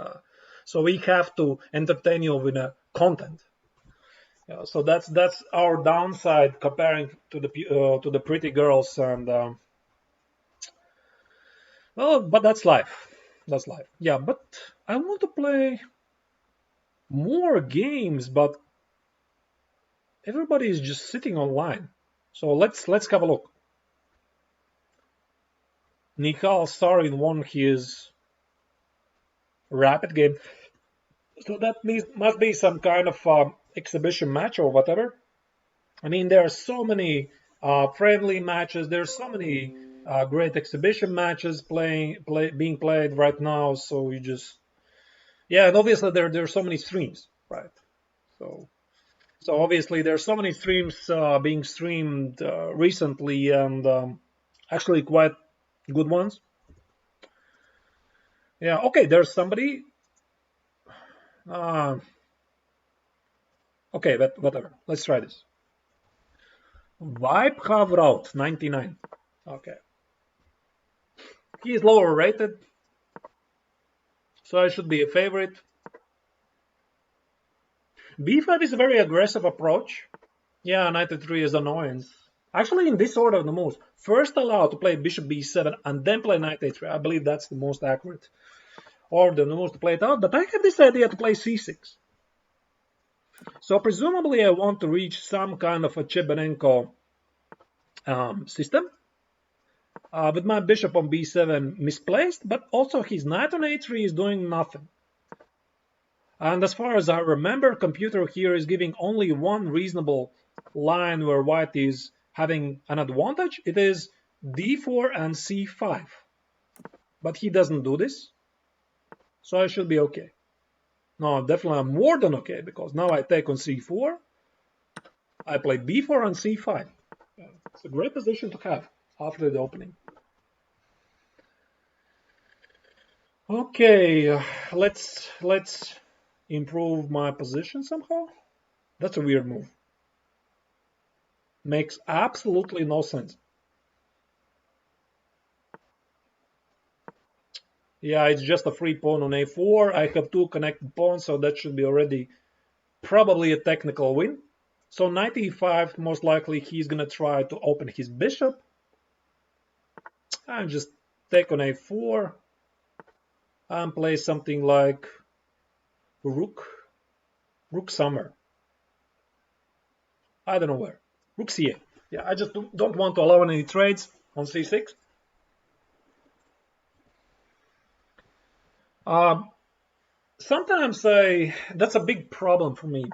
so we have to entertain you with content. Yeah, so that's our downside comparing to the pretty girls, and well, but that's life. That's life. Yeah, but I want to play more games, but everybody is just sitting online. So let's have a look. Nikal Sarin won his rapid game, so that means must be some kind of exhibition match or whatever. I mean, there are so many friendly matches. There's so many great exhibition matches being played right now. So you just yeah, and obviously there's so many streams, right? So obviously there's so many streams being streamed recently, and actually quite good ones. Yeah. Okay. There's somebody. Uh, okay, but whatever. Let's try this. Vibe have route 99. Okay. He is lower rated, so I should be a favorite. B5 is a very aggressive approach. Yeah, knight e3 is annoyance. Actually, in this order of the moves, first allow to play bishop b7 and then play knight a3. I believe that's the most accurate order of the moves to play it out. But I have this idea to play c6. So presumably I want to reach some kind of a Chebenenko system. With my bishop on b7 misplaced, but also his knight on a3 is doing nothing. And as far as I remember, computer here is giving only one reasonable line where white is having an advantage. It is d4 and c5. But he doesn't do this, so I should be okay. No, definitely I'm more than okay, because now I take on c4, I play b4 and c5. It's a great position to have after the opening. Okay, let's improve my position somehow. That's a weird move. Makes absolutely no sense. Yeah, it's just a free pawn on a4. I have two connected pawns, so that should be already probably a technical win. So knight e5, most likely he's gonna try to open his bishop. And just take on a4 and play something like rook somewhere. I don't know where. Rook c8. Yeah, I just don't want to allow any trades on c6. Sometimes that's a big problem for me.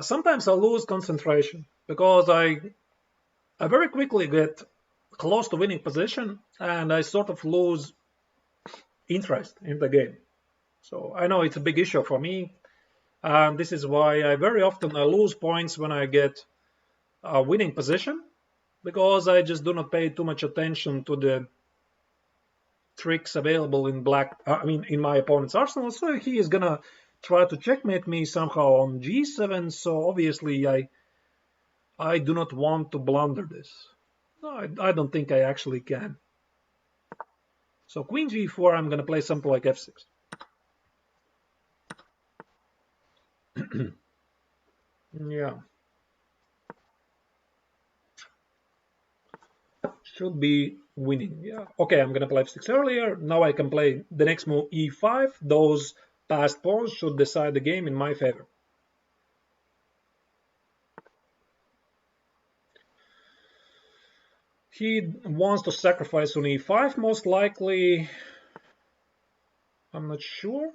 Sometimes I lose concentration because I very quickly get close to winning position and I sort of lose interest in the game. So I know it's a big issue for me, and this is why I very often lose points when I get a winning position, because I just do not pay too much attention to the tricks available in in my opponent's arsenal. So he is gonna try to checkmate me somehow on g7. So obviously I do not want to blunder this. No, I don't think I actually can. So queen g4, I'm gonna play something like f6. Yeah. Should be winning. Yeah. Okay, I'm gonna play f6 earlier. Now I can play the next move e5. Those passed pawns should decide the game in my favor. He wants to sacrifice on e5, most likely. I'm not sure.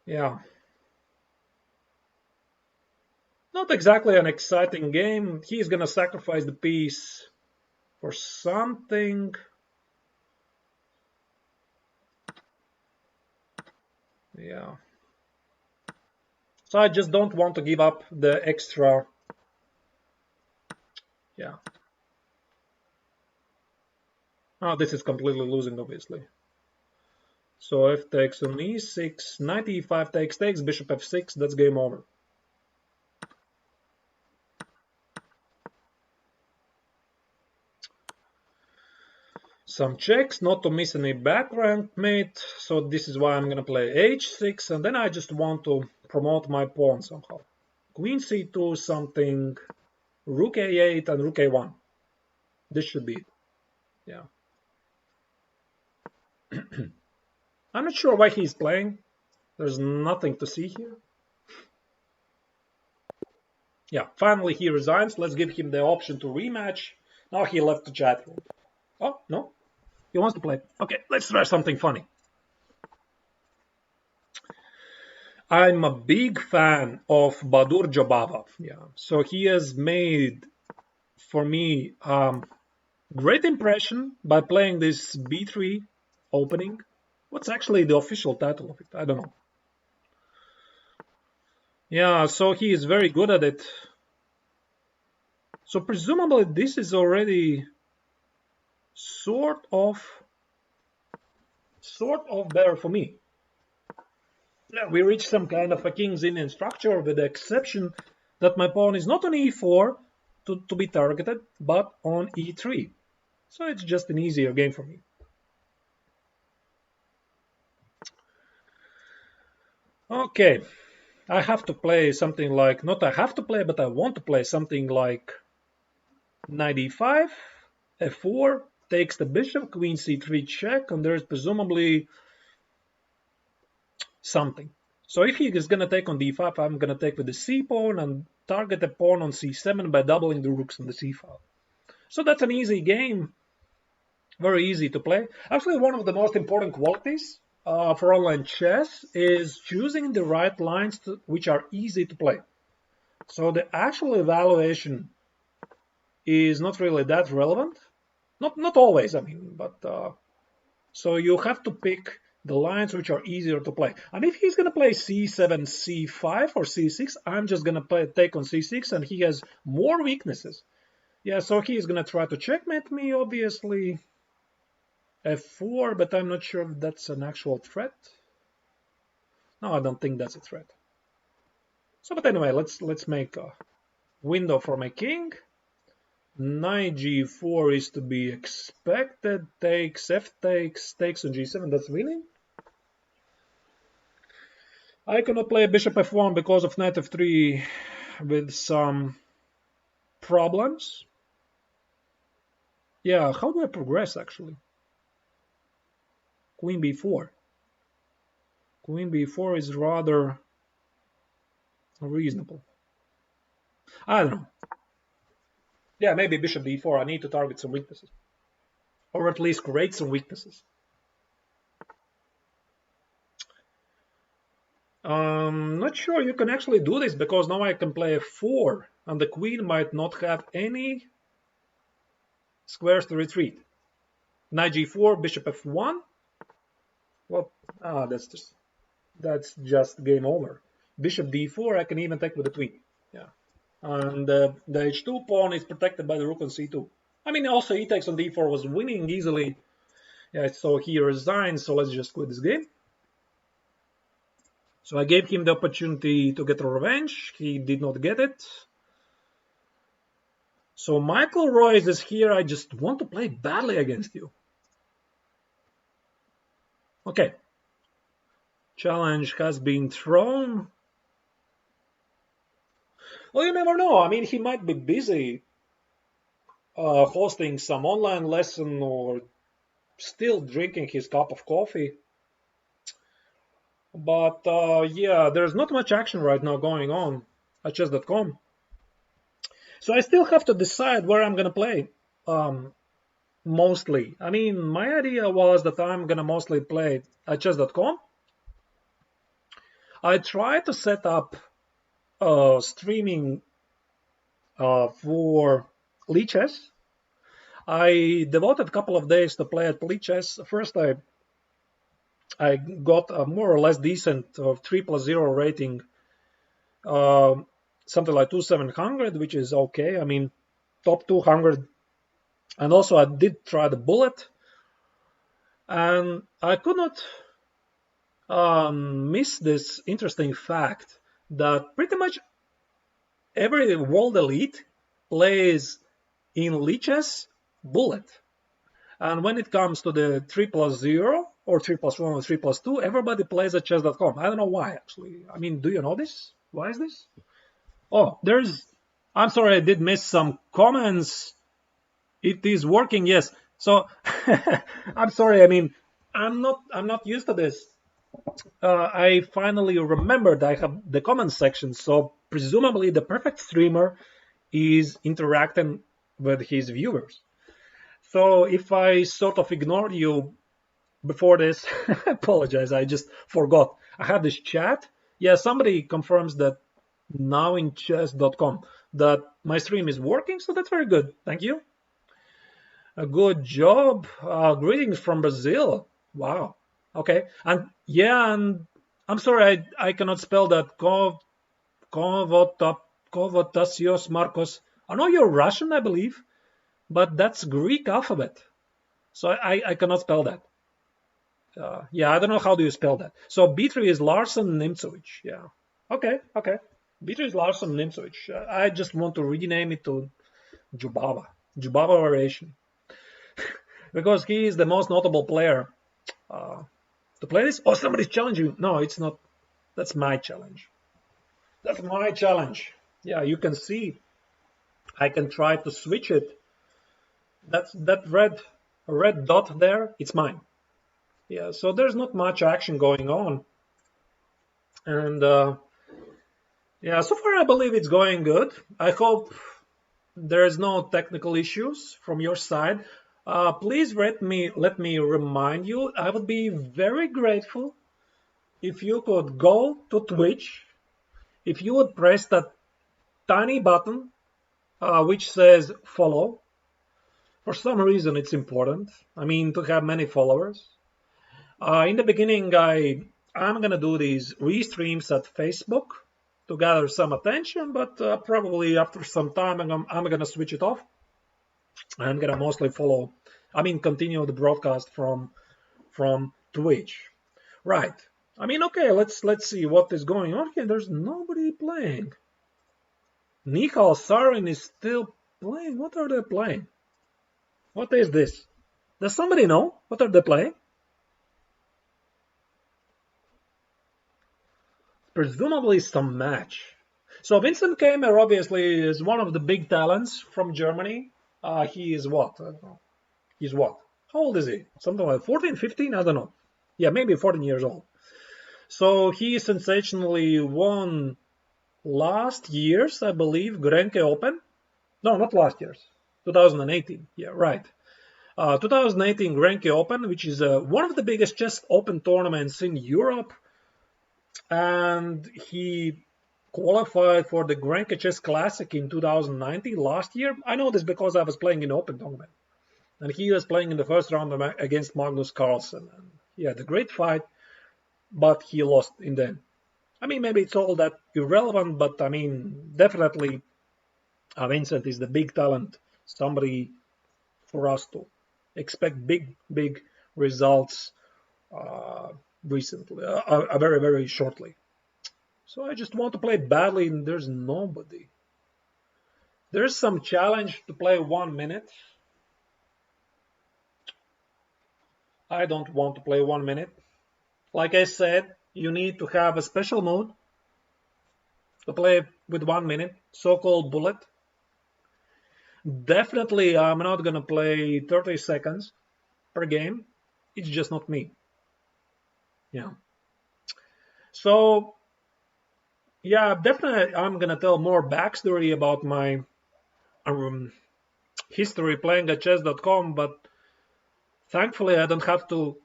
Yeah. Not exactly an exciting game. He's gonna sacrifice the piece for something. Yeah. So I just don't want to give up the extra. Yeah. Oh, this is completely losing, obviously. So f takes on e6, knight e5 takes, bishop f6, that's game over. Some checks, not to miss any back rank mate, so this is why I'm gonna play h6, and then I just want to promote my pawn somehow. Queen c2, something, rook a8 and rook a1. This should be it. Yeah. I'm not sure why he's playing. There's nothing to see here. Yeah, finally he resigns. Let's give him the option to rematch. Now he left the chat room. Oh, no. He wants to play. Okay, let's try something funny. I'm a big fan of Badur Jobava. Yeah, so he has made for me great impression by playing this b3 opening. What's actually the official title of it? I don't know. Yeah, so he is very good at it. So presumably this is already sort of better for me. Yeah, we reach some kind of a King's Indian structure with the exception that my pawn is not on e4 to be targeted, but on e3. So it's just an easier game for me. Okay, I have to play something like, not I have to play, but I want to play something like knight e5, f4, takes the bishop, queen c3 check, and there's presumably something. So if he is going to take on d5, I'm going to take with the c pawn and target the pawn on c7 by doubling the rooks on the c file. So that's an easy game, very easy to play. Actually, one of the most important qualities for online chess is choosing the right lines which are easy to play. So the actual evaluation is not really that relevant. Not always, I mean, but so you have to pick the lines which are easier to play. And if he's going to play c7, c5, or c6, I'm just going to take on c6, and he has more weaknesses. Yeah, so he is going to try to checkmate me, obviously. f4, but I'm not sure if that's an actual threat. No, I don't think that's a threat. So, but anyway, let's make a window for my king. Knight g4 is to be expected. Takes, f takes on g7. That's winning. I cannot play bishop f1 because of knight f3 with some problems. Yeah, how do I progress actually? Queen b4. Queen b4 is rather reasonable. I don't know. Yeah, maybe bishop d4. I need to target some weaknesses. Or at least create some weaknesses. Not sure you can actually do this because now I can play f4 and the queen might not have any squares to retreat. Knight g4, bishop f1. Well, that's just game over. Bishop d4, I can even take with the queen. Yeah, and the h2 pawn is protected by the rook on c2. I mean, also e takes on d4 was winning easily. Yeah, so he resigns. So let's just quit this game. So I gave him the opportunity to get a revenge. He did not get it. So Michael Royce is here. I just want to play badly against you. Okay. Challenge has been thrown. Well, you never know. I mean, he might be busy hosting some online lesson or still drinking his cup of coffee. But yeah, there's not much action right now going on at chess.com. So I still have to decide where I'm going to play. Mostly. I mean, my idea was that I'm going to mostly play at chess.com. I tried to set up streaming for Lichess. I devoted a couple of days to play at Lichess. First, I got a more or less decent 3+0 rating, something like 2700, which is okay. I mean, top 200. And also, I did try the bullet, and I could not miss this interesting fact that pretty much every world elite plays in Lichess bullet. And when it comes to the 3+0 or 3+1 or 3+2, everybody plays at chess.com. I don't know why, actually. I mean, do you know this? Why is this? Oh, I'm sorry, I did miss some comments. It is working, yes. So I'm sorry. I mean, I'm not used to this. I finally remembered I have the comment section. So presumably the perfect streamer is interacting with his viewers. So if I sort of ignored you before this, I apologize. I just forgot. I had this chat. Yeah, somebody confirms that now in chess.com that my stream is working. So that's very good. Thank you. A good job. Greetings from Brazil. Wow. Okay. And yeah, and I'm sorry, I cannot spell that. Kovotasios Marcos. I know you're Russian, I believe, but that's Greek alphabet. So I cannot spell that. Yeah, I don't know how do you spell that. So B3 is Larsen Nimcovich. Yeah. Okay. Beatrice Larson Nimzowitsch. I just want to rename it to Jubava. Jubava variation. Because he is the most notable player to play this. Oh, somebody's challenging you. No, it's not. That's my challenge. That's my challenge. Yeah, you can see. I can try to switch it. That red dot there. It's mine. Yeah, so there's not much action going on. And yeah, so far I believe it's going good. I hope there's no technical issues from your side. Please let me remind you, I would be very grateful if you could go to Twitch, if you would press that tiny button which says follow. For some reason it's important. I mean, to have many followers. In the beginning, I'm gonna do these restreams at Facebook to gather some attention, but probably after some time I'm gonna switch it off. I'm gonna mostly continue the broadcast from Twitch. Right. I mean, okay, let's see what is going on here. There's nobody playing. Nikhil Sarin is still playing. What are they playing? What is this? Does somebody know? What are they playing? Presumably some match. So Vincent Keimer obviously is one of the big talents from Germany. He is what? I don't know. He's what? How old is he? Something like 14, 15? I don't know. Yeah, maybe 14 years old. So he sensationally won last year's, I believe, Grenke Open. No, not last year's. 2018. Yeah, right. 2018 Grenke Open, which is one of the biggest chess open tournaments in Europe. And he qualified for the Grenke Chess Classic in 2019, last year. I know this because I was playing in open tournament. And he was playing in the first round against Magnus Carlsen. And he had a great fight, but he lost in the end. I mean, maybe it's all that irrelevant, but I mean, definitely Vincent is the big talent. Somebody for us to expect big results recently, very, very shortly. So I just want to play badly and there's nobody. There's some challenge to play 1 minute. I don't want to play 1 minute. Like I said, you need to have a special mode to play with 1 minute, so-called bullet. Definitely, I'm not going to play 30 seconds per game. It's just not me. Yeah. So, yeah, definitely I'm going to tell more backstory about my history playing at chess.com, but thankfully I don't have to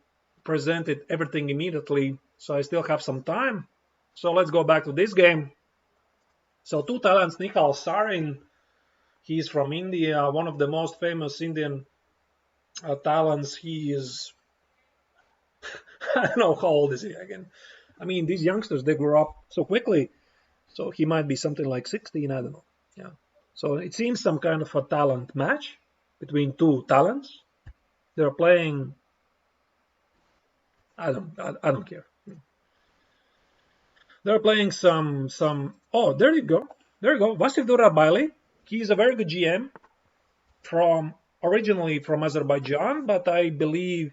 present it everything immediately, so I still have some time. So let's go back to this game. So two talents, Nikhil Sarin, he's from India, one of the most famous Indian talents. He is, I don't know how old is he again. I mean, these youngsters, they grow up so quickly. So he might be something like 16, I don't know. Yeah. So it seems some kind of a talent match between two talents. They're playing, I don't care. They're playing oh, there you go. There you go. Vasif Durabaili. He's a very good GM originally from Azerbaijan, but I believe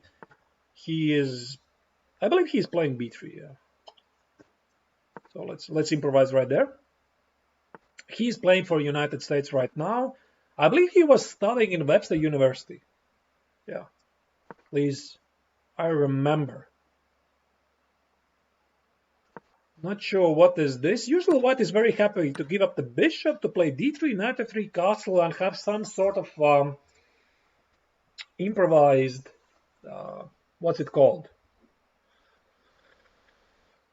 he's playing B3. Yeah. So let's improvise right there. He's playing for United States right now. I believe he was studying in Webster University. Yeah. Please, I remember. Not sure what is this. Usually white is very happy to give up the bishop to play d3, knight f3, castle, and have some sort of improvised, what's it called?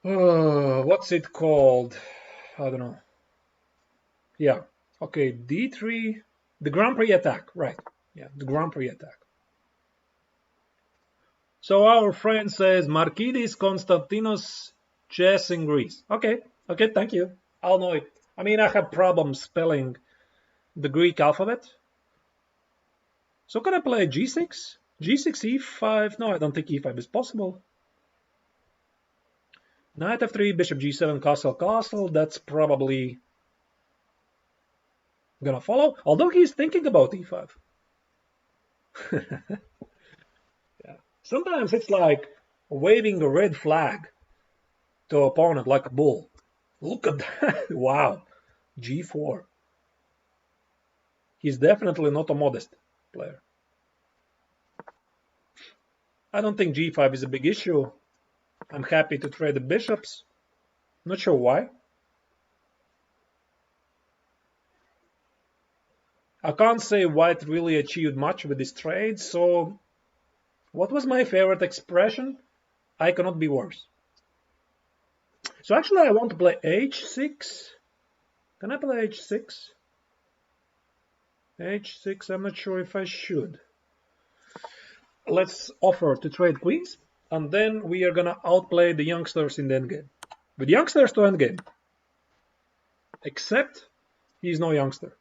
What's it called? I don't know. Yeah. Okay, d3, the Grand Prix attack, right. Yeah, the Grand Prix attack. So our friend says, Markidis Konstantinos chess in Greece. Okay, thank you. I'll know it. I mean, I have problems spelling the Greek alphabet. So can I play g6? g6, e5? No, I don't think e5 is possible. Knight f3, bishop g7, castle, castle. That's probably gonna follow. Although he's thinking about e5. Yeah. Sometimes it's like waving a red flag to opponent like a bull. Look at that! Wow, g4. He's definitely not a modest player. I don't think g5 is a big issue. I'm happy to trade the bishops. Not sure why. I can't say White really achieved much with this trade, so what was my favorite expression? I cannot be worse. So actually I want to play h6. Can I play h6? h6, I'm not sure if I should. Let's offer to trade queens, and then we are gonna outplay the youngsters in the endgame. With youngsters to endgame. Except he's no youngster.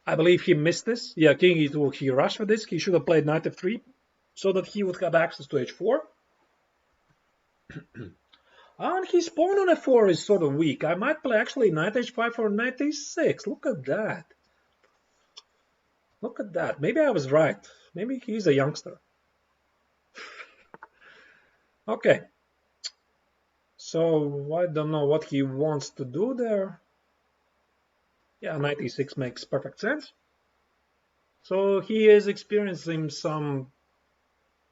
I believe he missed this. Yeah, king e2, he rushed for this. He should have played knight f3 so that he would have access to h4. And his pawn on f4 is sort of weak. I might play actually knight h5 or knight h6. Look at that. Look at that. Maybe I was right. Maybe he's a youngster. Okay. So I don't know what he wants to do there. Yeah, knight e6 makes perfect sense. So he is experiencing some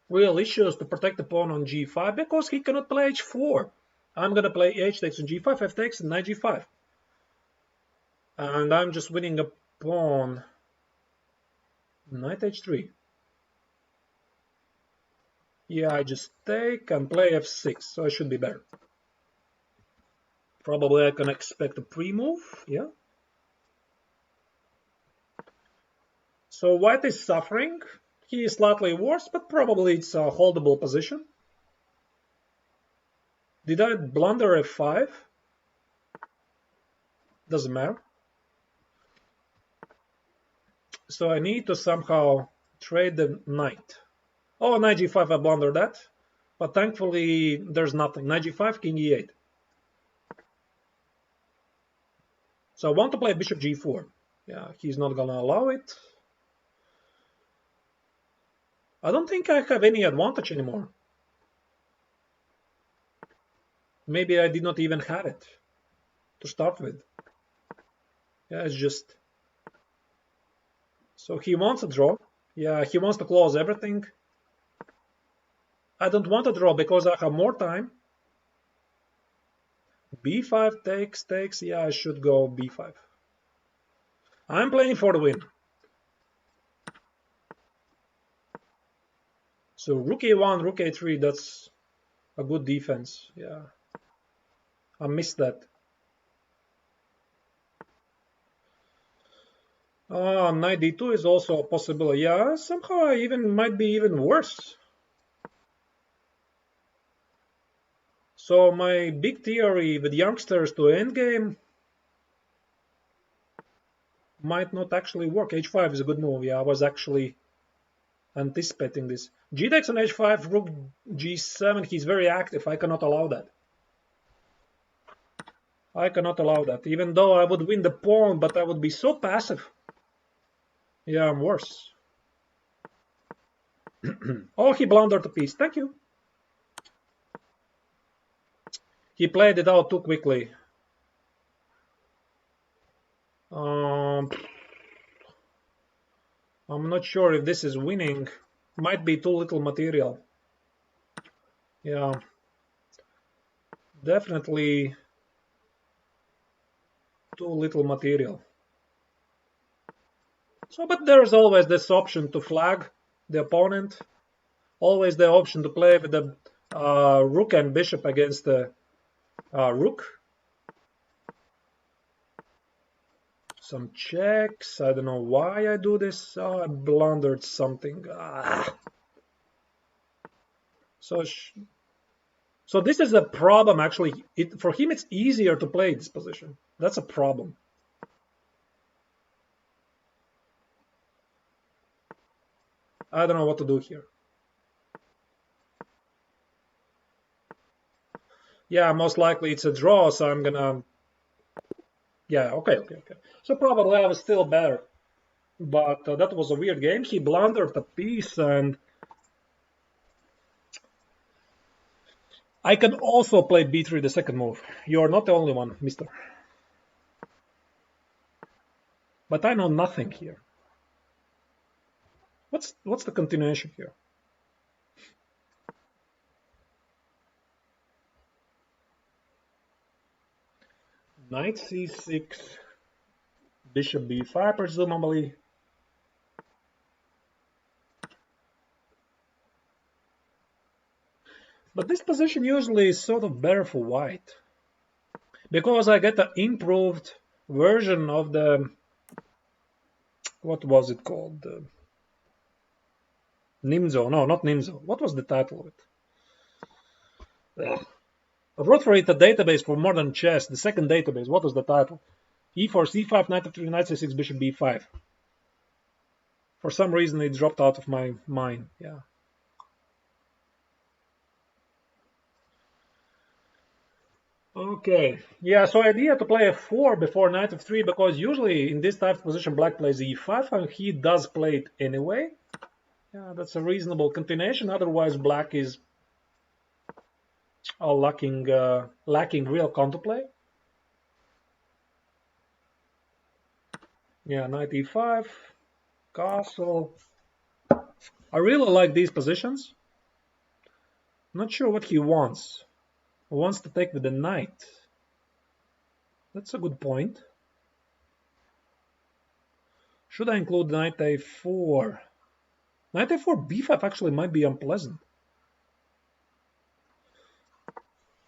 real issues to protect the pawn on g5 because he cannot play h4. I'm going to play h takes on g5, f takes, and knight g5. And I'm just winning a pawn. Knight h3. Yeah, I just take and play f6, so I should be better. Probably I can expect a pre-move, yeah. So white is suffering. He is slightly worse, but probably it's a holdable position. Did I blunder f5? Doesn't matter. So I need to somehow trade the knight. Oh, knight g5, I blundered that. But thankfully, there's nothing. Knight g5, king e8. So I want to play bishop g4. Yeah, he's not gonna allow it. I don't think I have any advantage anymore. Maybe I did not even have it to start with. Yeah, it's just... So he wants a draw. Yeah, he wants to close everything. I don't want a draw because I have more time. b5 takes, takes. Yeah, I should go b5. I'm playing for the win. So rook a1, rook a3, that's a good defense. Yeah, I missed that. Knight d2 is also a possibility. Yeah, somehow I even might be even worse. So my big theory with youngsters to endgame might not actually work. h5 is a good move. Yeah, I was actually anticipating this. G takes on h5, rook g7. He's very active. I cannot allow that. I cannot allow that. Even though I would win the pawn, but I would be so passive. Yeah, I'm worse. Oh, he blundered a piece. Thank you. He played it out too quickly. I'm not sure if this is winning. Might be too little material. Yeah, definitely too little material. So, but there's always this option to flag the opponent. Always the option to play with the rook and bishop against the rook. Some checks. I don't know why I do this. I blundered something. So this is a problem, actually. For him, it's easier to play this position. That's a problem. I don't know what to do here. Yeah, most likely it's a draw, so I'm gonna. Yeah, okay. So probably I was still better, but that was a weird game. He blundered a piece, and I can also play b3 the second move. You're not the only one, mister. But I know nothing here. What's the continuation here? Knight c6, bishop b5 presumably. But this position usually is sort of better for white, because I get an improved version of the, what was it called? Nimzo. No, not Nimzo. What was the title of it? Ugh. I wrote for it a database for modern chess, the second database. What was the title? E4, c5, knight f3, knight c6, bishop b5. For some reason, it dropped out of my mind. Yeah. Okay. Yeah, so idea to play f4 before knight f3, because usually in this type of position, black plays e5, and he does play it anyway. Yeah, that's a reasonable continuation. Otherwise, black is lacking real counterplay. Yeah, knight e5, castle. I really like these positions. Not sure what he wants. He wants to take with the knight. That's a good point. Should I include knight a4? Knight a4, b5 actually might be unpleasant.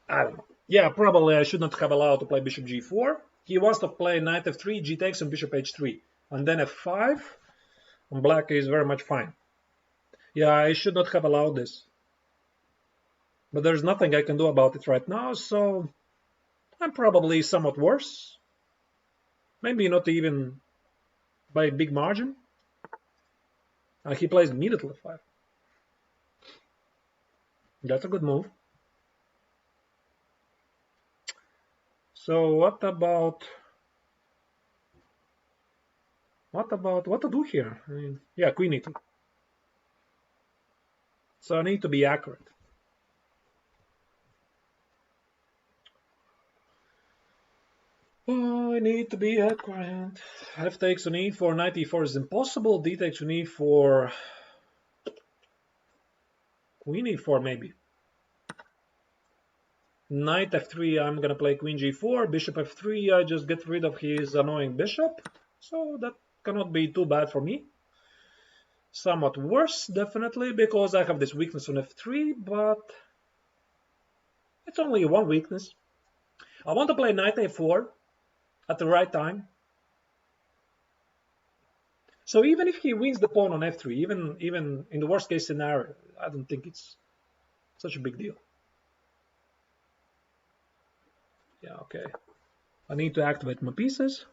I don't know. Yeah, probably I should not have allowed to play bishop g4. He wants to play knight f3, g takes, and bishop h3. And then f5, and black is very much fine. Yeah, I should not have allowed this. But there's nothing I can do about it right now, so I'm probably somewhat worse. Maybe not even by a big margin. He plays immediately f5. That's a good move. So what to do here? I mean, yeah, queen e2. So I need to be accurate. Oh, I need to be accurate. F takes on e4, knight e4 is impossible. D takes on e4, queen e4 maybe. Knight f3, I'm gonna play queen g4. Bishop f3, I just get rid of his annoying bishop. So that cannot be too bad for me. Somewhat worse, definitely, because I have this weakness on f3, but it's only one weakness. I want to play knight a4 at the right time. So even if he wins the pawn on f3, even in the worst case scenario, I don't think it's such a big deal. Yeah, okay. I need to activate my pieces.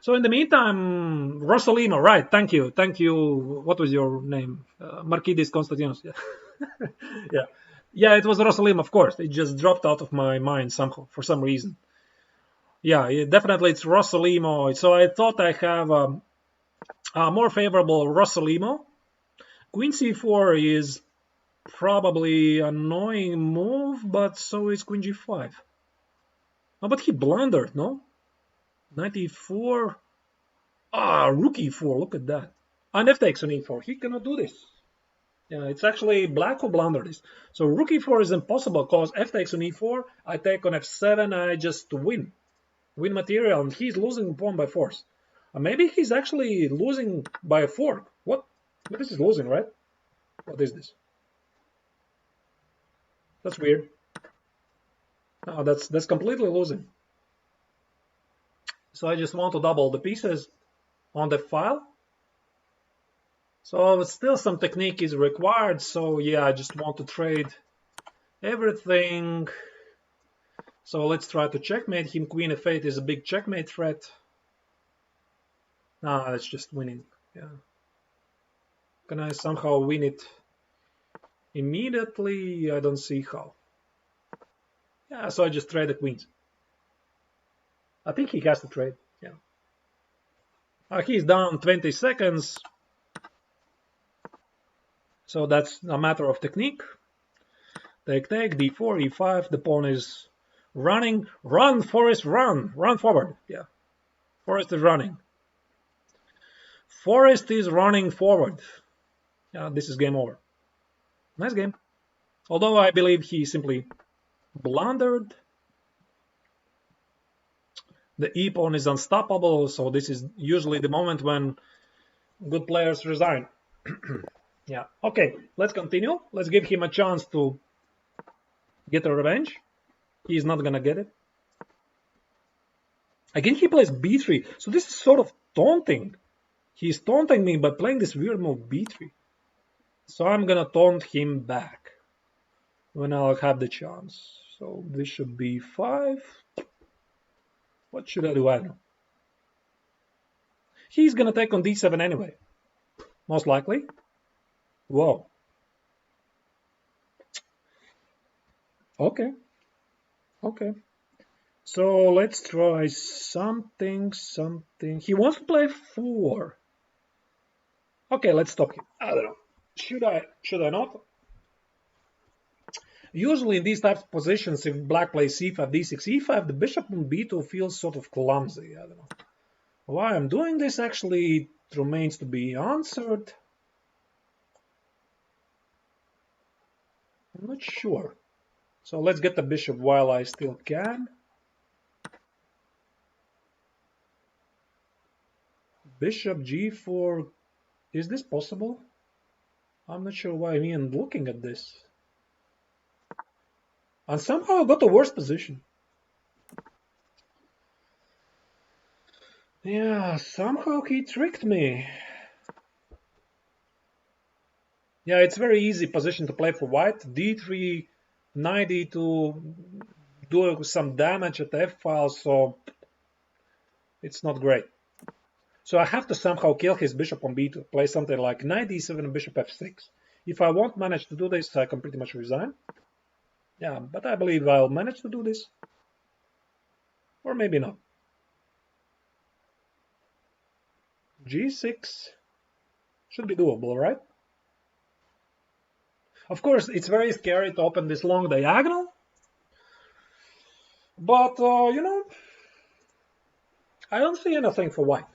So in the meantime, Rosalino, right? Thank you. What was your name? Markidis Konstantinos. Yeah. Yeah. Yeah, it was Rosalim, of course. It just dropped out of my mind somehow for some reason. Yeah, definitely it's Rosalimo. So I thought I have a more favorable Rosalimo. Queen c4 is probably an annoying move, but so is queen g5. Oh, but he blundered, no? Knight e4. Rook e4, look at that. And f takes on e4. He cannot do this. Yeah, it's actually black who blundered this. So rook e4 is impossible because f takes on e4, I take on f7, I just win material, and he's losing pawn by force. Maybe he's actually losing by a fork. What? But this is losing, right? What is this? That's weird. No, that's completely losing. So I just want to double the pieces on the file. So still some technique is required. So yeah, I just want to trade everything. So let's try to checkmate him. Queen f8 is a big checkmate threat. That's just winning. Yeah. Can I somehow win it Immediately, I don't see how. Yeah, so I just trade the queens. I think he has to trade. Yeah. He's down 20 seconds. So that's a matter of technique. Take, d4, e5. The pawn is running. Run, Forest, run. Run forward. Yeah. Forest is running. Forest is running forward. Yeah, this is game over. Nice game. Although I believe he simply blundered. The e-pawn is unstoppable, so this is usually the moment when good players resign. Yeah. Okay, let's continue. Let's give him a chance to get a revenge. He's not gonna get it. Again, he plays b3, so this is sort of taunting. He's taunting me by playing this weird move b3. So I'm gonna taunt him back when I'll have the chance. So bishop b5. What should I do? I don't know. He's gonna take on d7 anyway, most likely. Whoa. Okay. Okay. So let's try something. He wants to play 4. Okay, let's stop him. I don't know. Should I not? Usually in these types of positions, if black plays c5, d6, e5, the bishop on b2 feels sort of clumsy. I don't know. Why I'm doing this actually remains to be answered. I'm not sure. So let's get the bishop while I still can. Bishop g4. Is this possible? I'm not sure why I'm even looking at this. And somehow I got a worse position. Yeah, somehow he tricked me. Yeah, it's very easy position to play for white. d3, knight e2, do some damage at the f file, so it's not great. So I have to somehow kill his bishop on b2, play something like knight d7 and bishop f6. If I won't manage to do this, I can pretty much resign. Yeah, but I believe I'll manage to do this. Or maybe not. g6 should be doable, right? Of course, it's very scary to open this long diagonal. But, I don't see anything for white.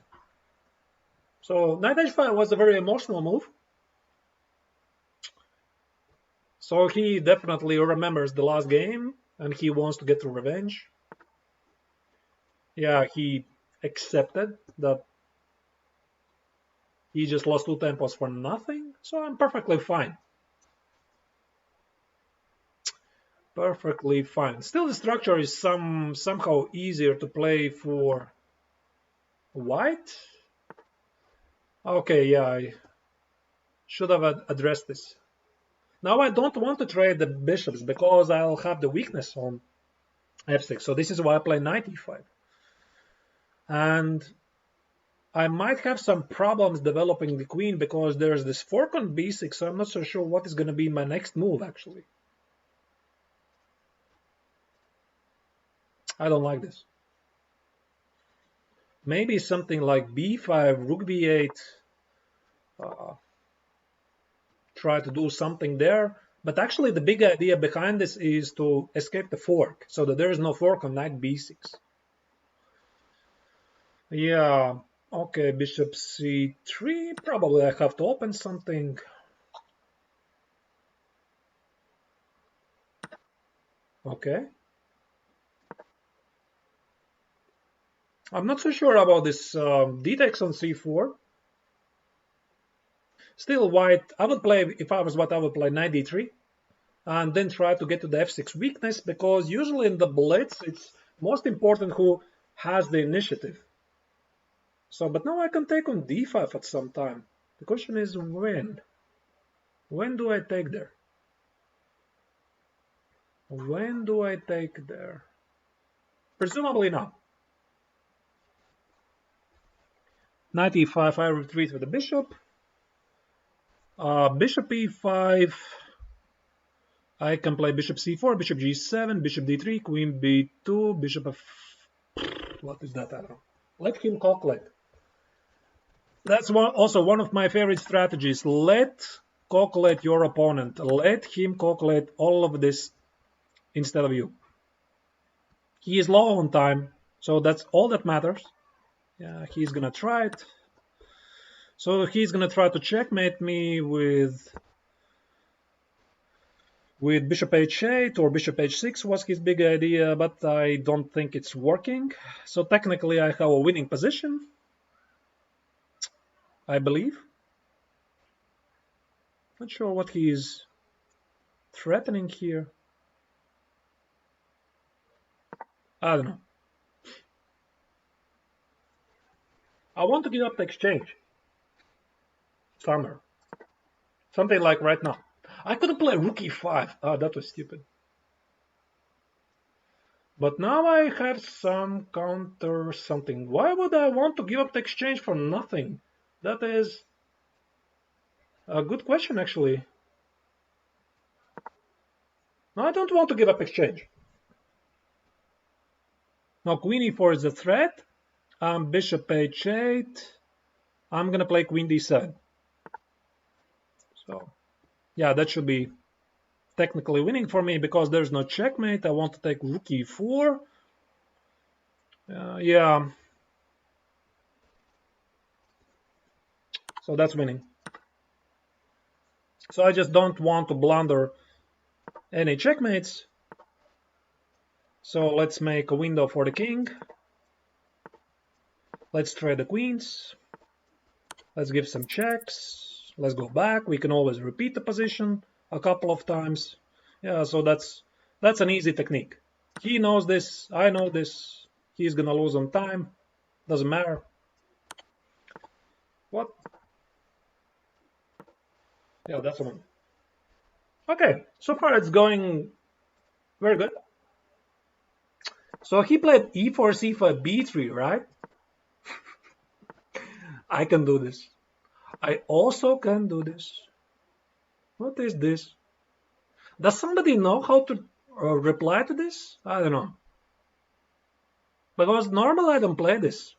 So knight h5 was a very emotional move. So he definitely remembers the last game and he wants to get revenge. Yeah, he accepted that he just lost 2 tempos for nothing. So I'm perfectly fine. Perfectly fine. Still, the structure is somehow easier to play for white. Okay, yeah, I should have addressed this. Now I don't want to trade the bishops because I'll have the weakness on f6. So this is why I play knight e5. And I might have some problems developing the queen because there's this fork on b6, so I'm not so sure what is going to be my next move, actually. I don't like this. Maybe something like b5, rook b8, try to do something there. But actually, the big idea behind this is to escape the fork, so that there is no fork on knight b6. Yeah, okay, bishop c3. Probably I have to open something. Okay. I'm not so sure about this d takes on c4. Still, white, I would play, if I was white, I would play knight d3 and then try to get to the f6 weakness, because usually in the blitz, it's most important who has the initiative. So, but now I can take on d5 at some time. The question is when? When do I take there? When do I take there? Presumably now. Knight e5, I retreat with the bishop. Bishop e5. I can play bishop c4, bishop g7, bishop d3, queen b2, bishop f... What is that? I don't know. Let him calculate. That's also one of my favorite strategies. Let calculate your opponent. Let him calculate all of this instead of you. He is low on time, so that's all that matters. Yeah, he's gonna try it. So he's gonna try to checkmate me with bishop h8 or bishop h6 was his big idea, but I don't think it's working. So technically I have a winning position, I believe. Not sure what he is threatening here. I don't know. I want to give up the exchange. Somewhere. Something like right now. I could play rook e5. Ah, that was stupid. But now I have some counter something. Why would I want to give up the exchange for nothing? That is a good question, actually. No, I don't want to give up exchange. Now queen e4 is a threat. Bishop h8. I'm gonna play queen d7. So, yeah, that should be technically winning for me because there's no checkmate. I want to take rook e4. Yeah. So that's winning. So I just don't want to blunder any checkmates. So let's make a window for the king. Let's trade the queens. Let's give some checks. Let's go back. We can always repeat the position a couple of times. Yeah, so that's an easy technique. He knows this. I know this. He's gonna lose on time. Doesn't matter. What? Yeah, that's one. Okay, so far it's going very good. So he played e4, c5, b3, right? I can do this. I also can do this. What is this? Does somebody know how to reply to this? I don't know. Because normally I don't play this.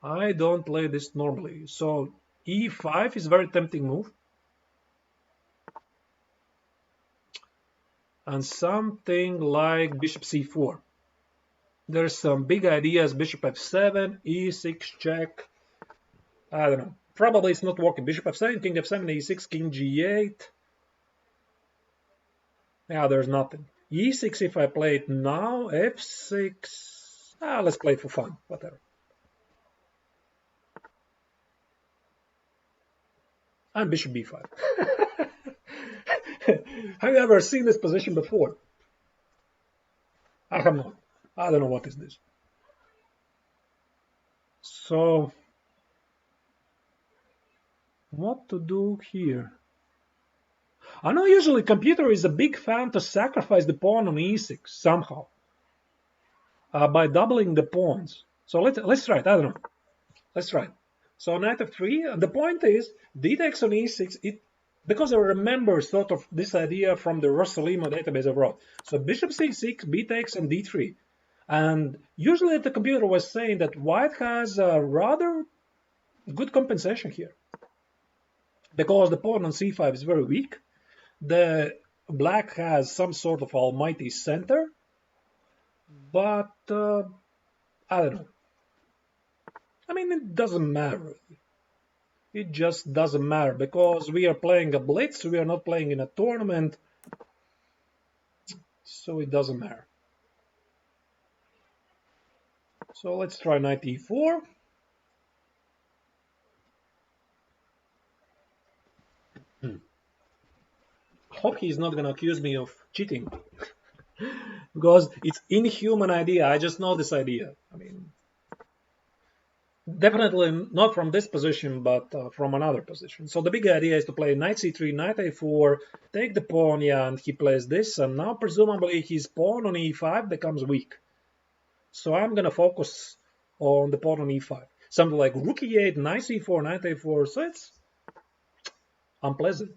I don't play this normally. So e5 is a very tempting move. And something like bishop c4. There's some big ideas, bishop f7, e6 check. I don't know. Probably it's not working. Bishop f7, king f7, e6, king g8. Yeah, there's nothing. e6 if I play it now, f6. Let's play it for fun, whatever. And bishop b5. Have you ever seen this position before? I have not. I don't know what is this. So, what to do here? I know usually computer is a big fan to sacrifice the pawn on e6 somehow by doubling the pawns. So let's try it. I don't know. Let's try it. So knight f3. The point is d takes on e6. Because I remember sort of this idea from the Rossolimo database I wrote. So bishop c6, b takes, and d3. And usually the computer was saying that white has a rather good compensation here. Because the pawn on c5 is very weak. The black has some sort of almighty center. But I don't know. I mean, it doesn't matter. It just doesn't matter because we are playing a blitz. We are not playing in a tournament. So it doesn't matter. So let's try knight e4. Hope he's not going to accuse me of cheating. Because it's inhuman idea. I just know this idea. I mean, definitely not from this position, but from another position. So the big idea is to play knight c3, knight a4, take the pawn, yeah, and he plays this, and now presumably his pawn on e5 becomes weak. So I'm gonna focus on the pawn on e5. Something like rook e8, knight c4, knight a4, so it's unpleasant.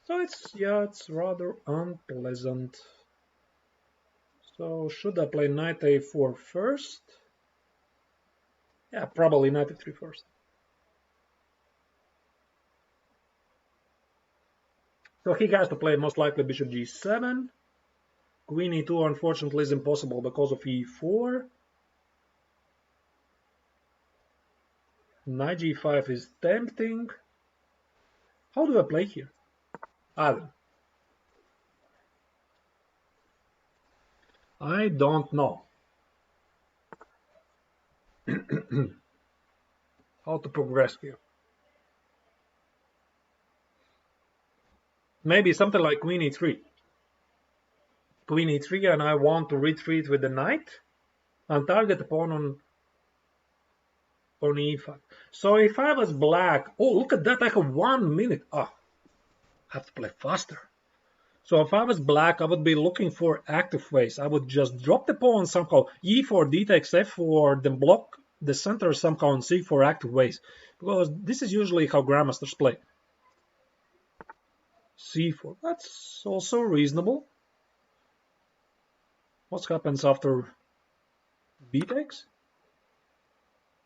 So it's rather unpleasant. So should I play knight a4 first? Yeah, probably knight e3 first. So he has to play most likely bishop g7. Queen e2 unfortunately is impossible because of e4. Knight g5 is tempting. How do I play here? I don't know how to progress here. Maybe something like queen e3. Queen e3 and I want to retreat with the knight and target the pawn on e5. So if I was black, oh look at that, I have 1 minute. I have to play faster. So if I was black, I would be looking for active ways. I would just drop the pawn somehow, e4, d takes f4, then block the center somehow and c4 active ways. Because this is usually how grandmasters play. c4, that's also reasonable. What happens after b takes?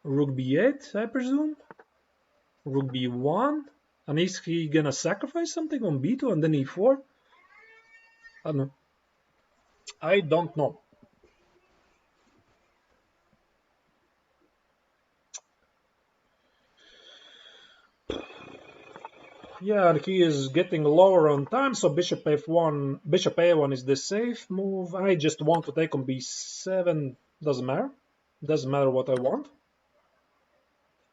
Rook b8, I presume. Rook b1. And is he gonna sacrifice something on b2 and then e4? I don't know. I don't know. Yeah, and he is getting lower on time, so bishop f1, bishop a1 is the safe move. I just want to take on b7. Doesn't matter. Doesn't matter what I want.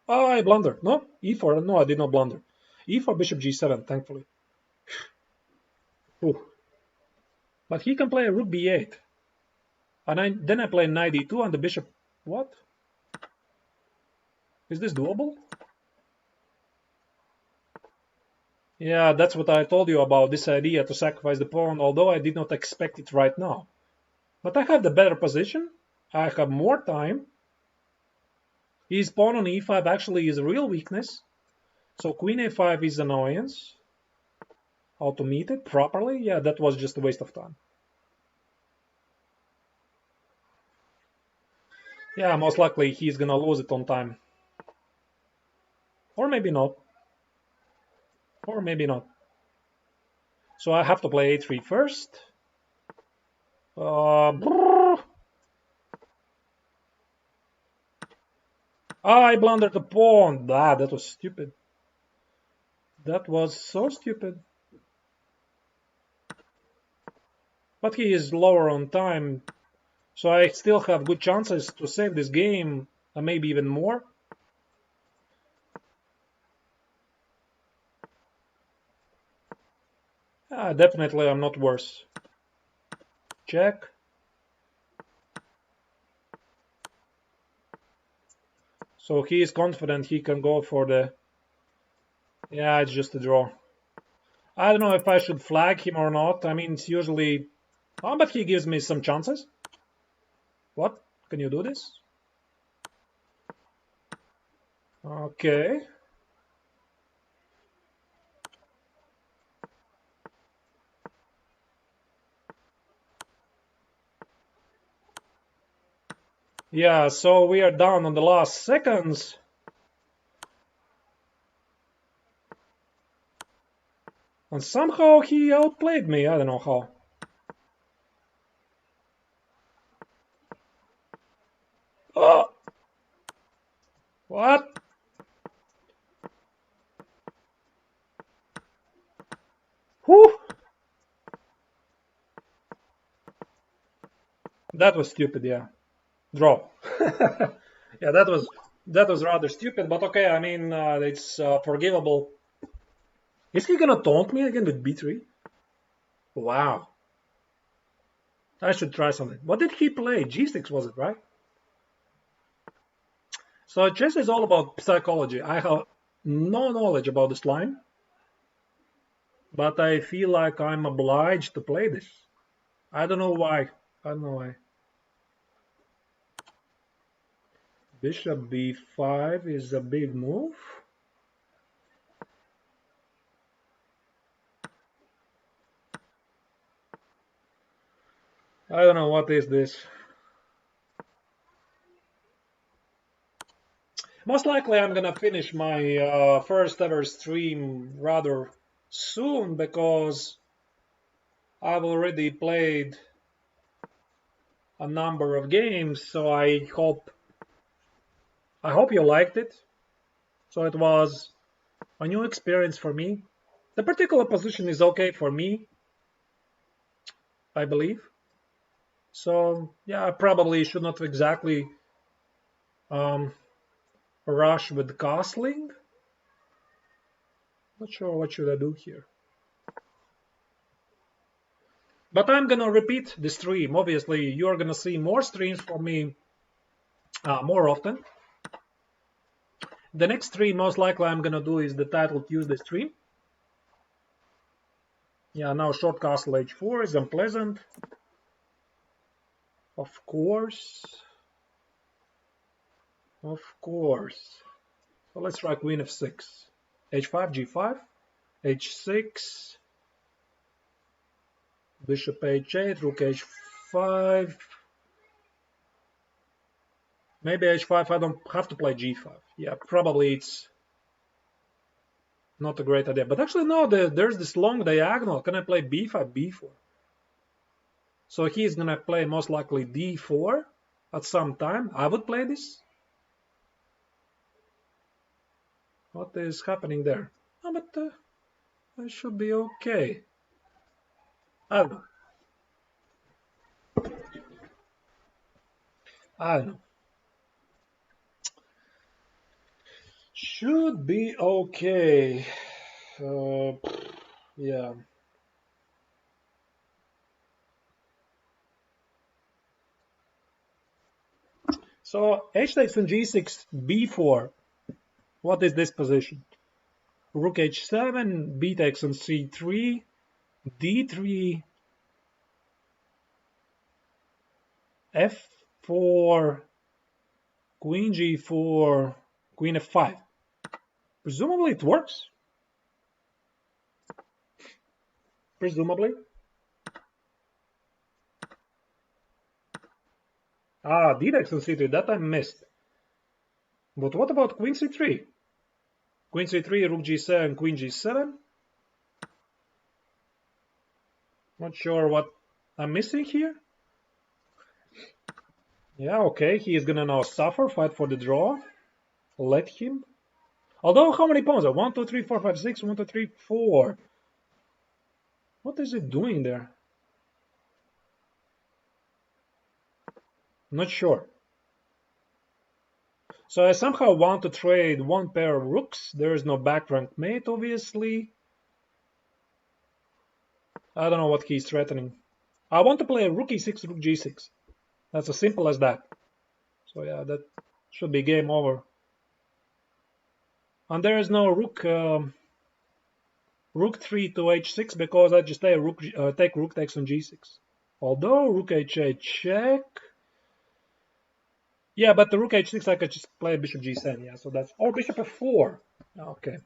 Oh, I blundered. No, e4. No, I did not blunder. e4, bishop g7, thankfully. Ooh. But he can play a rook b8. And then I play knight e2 and the bishop. What? Is this doable? Yeah, that's what I told you about this idea to sacrifice the pawn, although I did not expect it right now. But I have the better position. I have more time. His pawn on e5 actually is a real weakness. So queen a5 is annoyance. How to meet it properly? Yeah, that was just a waste of time. Yeah, most likely he's gonna lose it on time. Or maybe not. Or maybe not. So I have to play a3 first. I blundered the pawn. Ah, that was stupid. That was so stupid. But he is lower on time, so I still have good chances to save this game, and maybe even more. Definitely I'm not worse. Check. So he is confident he can go for the... Yeah, it's just a draw. I don't know if I should flag him or not. I mean, it's usually... Oh, but he gives me some chances. What? Can you do this? Okay. Yeah, so we are down on the last seconds. And somehow he outplayed me. I don't know how. Oh! What? Whew! That was stupid, yeah. Draw. Yeah, that was rather stupid, but okay, I mean, it's forgivable. Is he gonna taunt me again with b3? Wow. I should try something. What did he play? G6 was it, right? So chess is all about psychology. I have no knowledge about this line, but I feel like I'm obliged to play this. I don't know why. I don't know why. Bishop b5 is a big move. I don't know what is this. Most likely I'm gonna finish my first ever stream rather soon because I've already played a number of games, so I hope you liked it. So it was a new experience for me. The particular position is okay for me, I believe. So yeah, I probably should not exactly um, rush with castling. Not sure what should I do here. But I'm gonna repeat the stream. Obviously, you're gonna see more streams from me more often. The next stream, most likely, I'm gonna do is the title Tuesday stream. Yeah, now short castle h4 is unpleasant. Of course. Of course. So let's try queen f6. h5, g5, h6, bishop h8, rook h5. Maybe h5, I don't have to play g5. Yeah, probably it's not a great idea. But actually, no, there's this long diagonal. Can I play b5, b4? So he's going to play most likely d4 at some time. I would play this. What is happening there? Oh, but I should be okay. I don't know. I don't know. Should be okay. Yeah. So h takes on g6, b4. What is this position? Rook h7, b takes on c3, d3, f4, queen g4, queen f5. Presumably it works. Presumably. Ah, d takes on c3, that I missed. But what about queen c3? Queen c3, rook g7, queen g7. Not sure what I'm missing here. Yeah, okay, he is gonna now suffer, fight for the draw. Let him. Although, how many pawns are 1, 2, 3, 4, 5, 6, 1, 2, 3, 4. What is it doing there? Not sure. So I somehow want to trade one pair of rooks. There is no back rank mate, obviously. I don't know what he's threatening. I want to play rook e6, rook g6. That's as simple as that. So yeah, that should be game over. And there is no rook 3 to h6 because I just take rook takes on g6. Although rook h8 check. Yeah, but the rook h6 I could just play bishop g7. Yeah, so that's or bishop f4. Okay.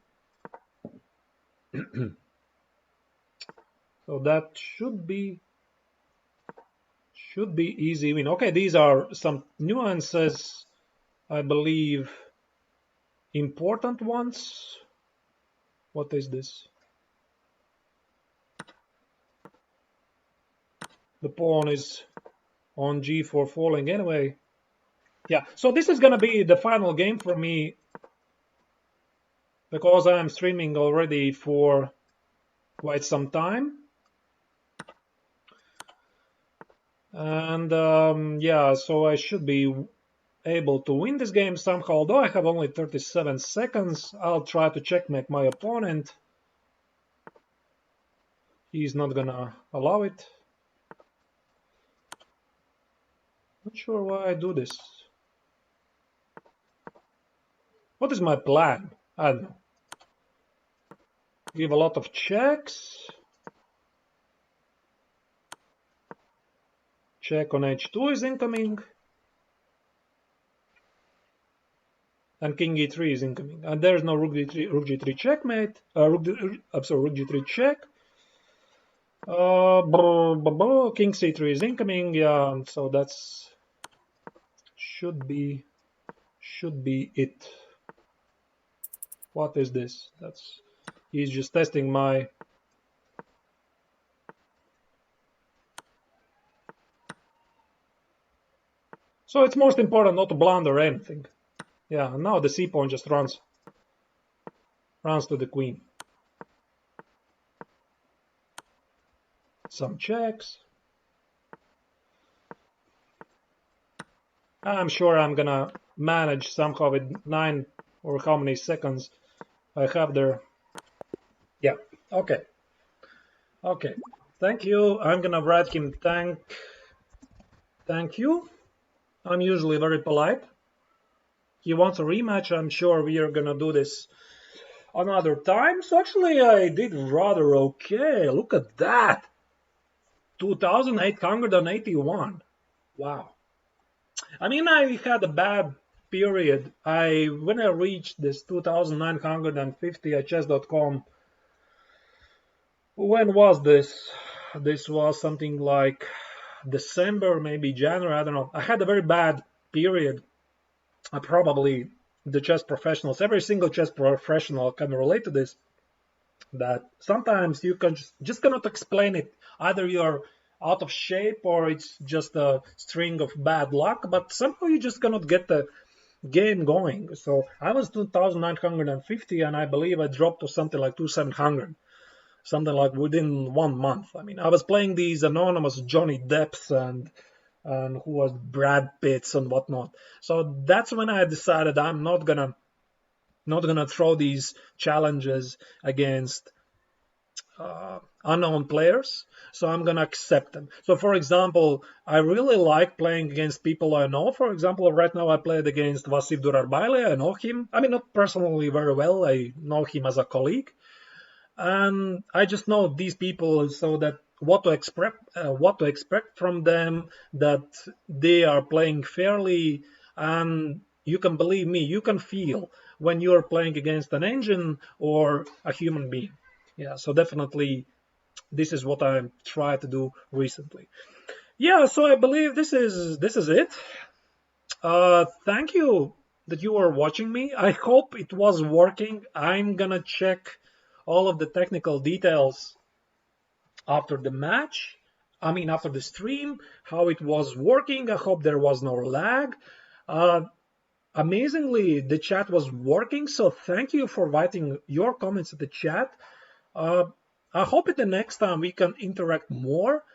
So that should be easy win. Okay, these are some nuances, I believe, important ones. What is this? The pawn is on g4 falling anyway. Yeah, so this is gonna be the final game for me because I'm streaming already for quite some time. And yeah, so I should be able to win this game somehow. Although I have only 37 seconds, I'll try to checkmate my opponent. He's not gonna allow it. Not sure why I do this. What is my plan? I don't know. Give a lot of checks. Check on h2 is incoming. And king e3 is incoming. And there's no rook g3 checkmate. Rook g3 check. King c3 is incoming. Yeah, so that's should be it. What is this? That's he's just testing my. So it's most important not to blunder anything. Yeah, now the c pawn just runs to the queen. Some checks. I'm sure I'm gonna manage somehow with 9 or how many seconds I have there. Yeah, okay. Okay, thank you. I'm gonna write him thank you. I'm usually very polite. He wants a rematch. I'm sure we are gonna do this another time. So actually, I did rather okay. Look at that, 2,881. Wow. I mean, I had a bad period. When I reached this 2,950 at chess.com. When was this? This was something like December, maybe January. I don't know. I had a very bad period. Probably the chess professionals, every single chess professional can relate to this. That sometimes you can just cannot explain it. Either you're out of shape or it's just a string of bad luck. But somehow you just cannot get the game going. So I was 2,950, and I believe I dropped to something like 2,700. Something like within 1 month. I mean, I was playing these anonymous Johnny Depps and who was Brad Pitts and whatnot. So that's when I decided I'm not gonna throw these challenges against unknown players. So I'm gonna accept them. So for example, I really like playing against people I know. For example, right now I played against Vasif Durarbaile. I know him. I mean, not personally very well. I know him as a colleague. And I just know these people so that what to expect from them, that they are playing fairly, and you can believe me, you can feel when you're playing against an engine or a human being. Yeah, so definitely this is what I tried to do recently. Yeah, so I believe this is it. Thank you that you were watching me. I hope it was working. I'm gonna check all of the technical details after the match. I mean, after the stream, how it was working. I hope there was no lag. Uh, Amazingly, the chat was working. So thank you for writing your comments in the chat. Uh, I hope the next time we can interact more.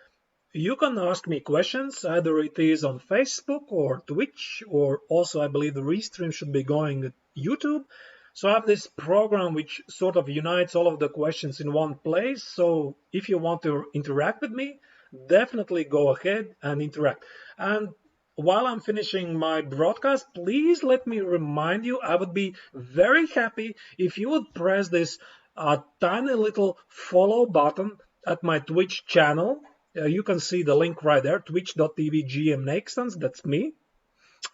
You can ask me questions, either it is on Facebook or Twitch, or also I believe the restream should be going at YouTube. So I have this program which sort of unites all of the questions in one place. So if you want to interact with me, definitely go ahead and interact. And while I'm finishing my broadcast, please let me remind you, I would be very happy if you would press this tiny little follow button at my Twitch channel. You can see the link right there, twitch.tv GM Neiksans, that's me.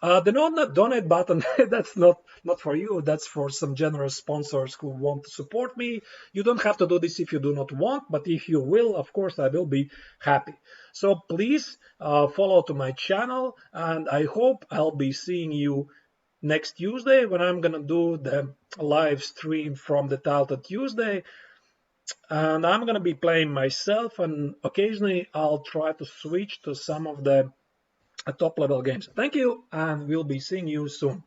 The donate button, that's not for you, that's for some generous sponsors who want to support me. You don't have to do this if you do not want, but if you will, of course, I will be happy. So please follow to my channel, and I hope I'll be seeing you next Tuesday when I'm gonna do the live stream from the Talta Tuesday. And I'm going to be playing myself, and occasionally I'll try to switch to some of the top level games. Thank you, and we'll be seeing you soon.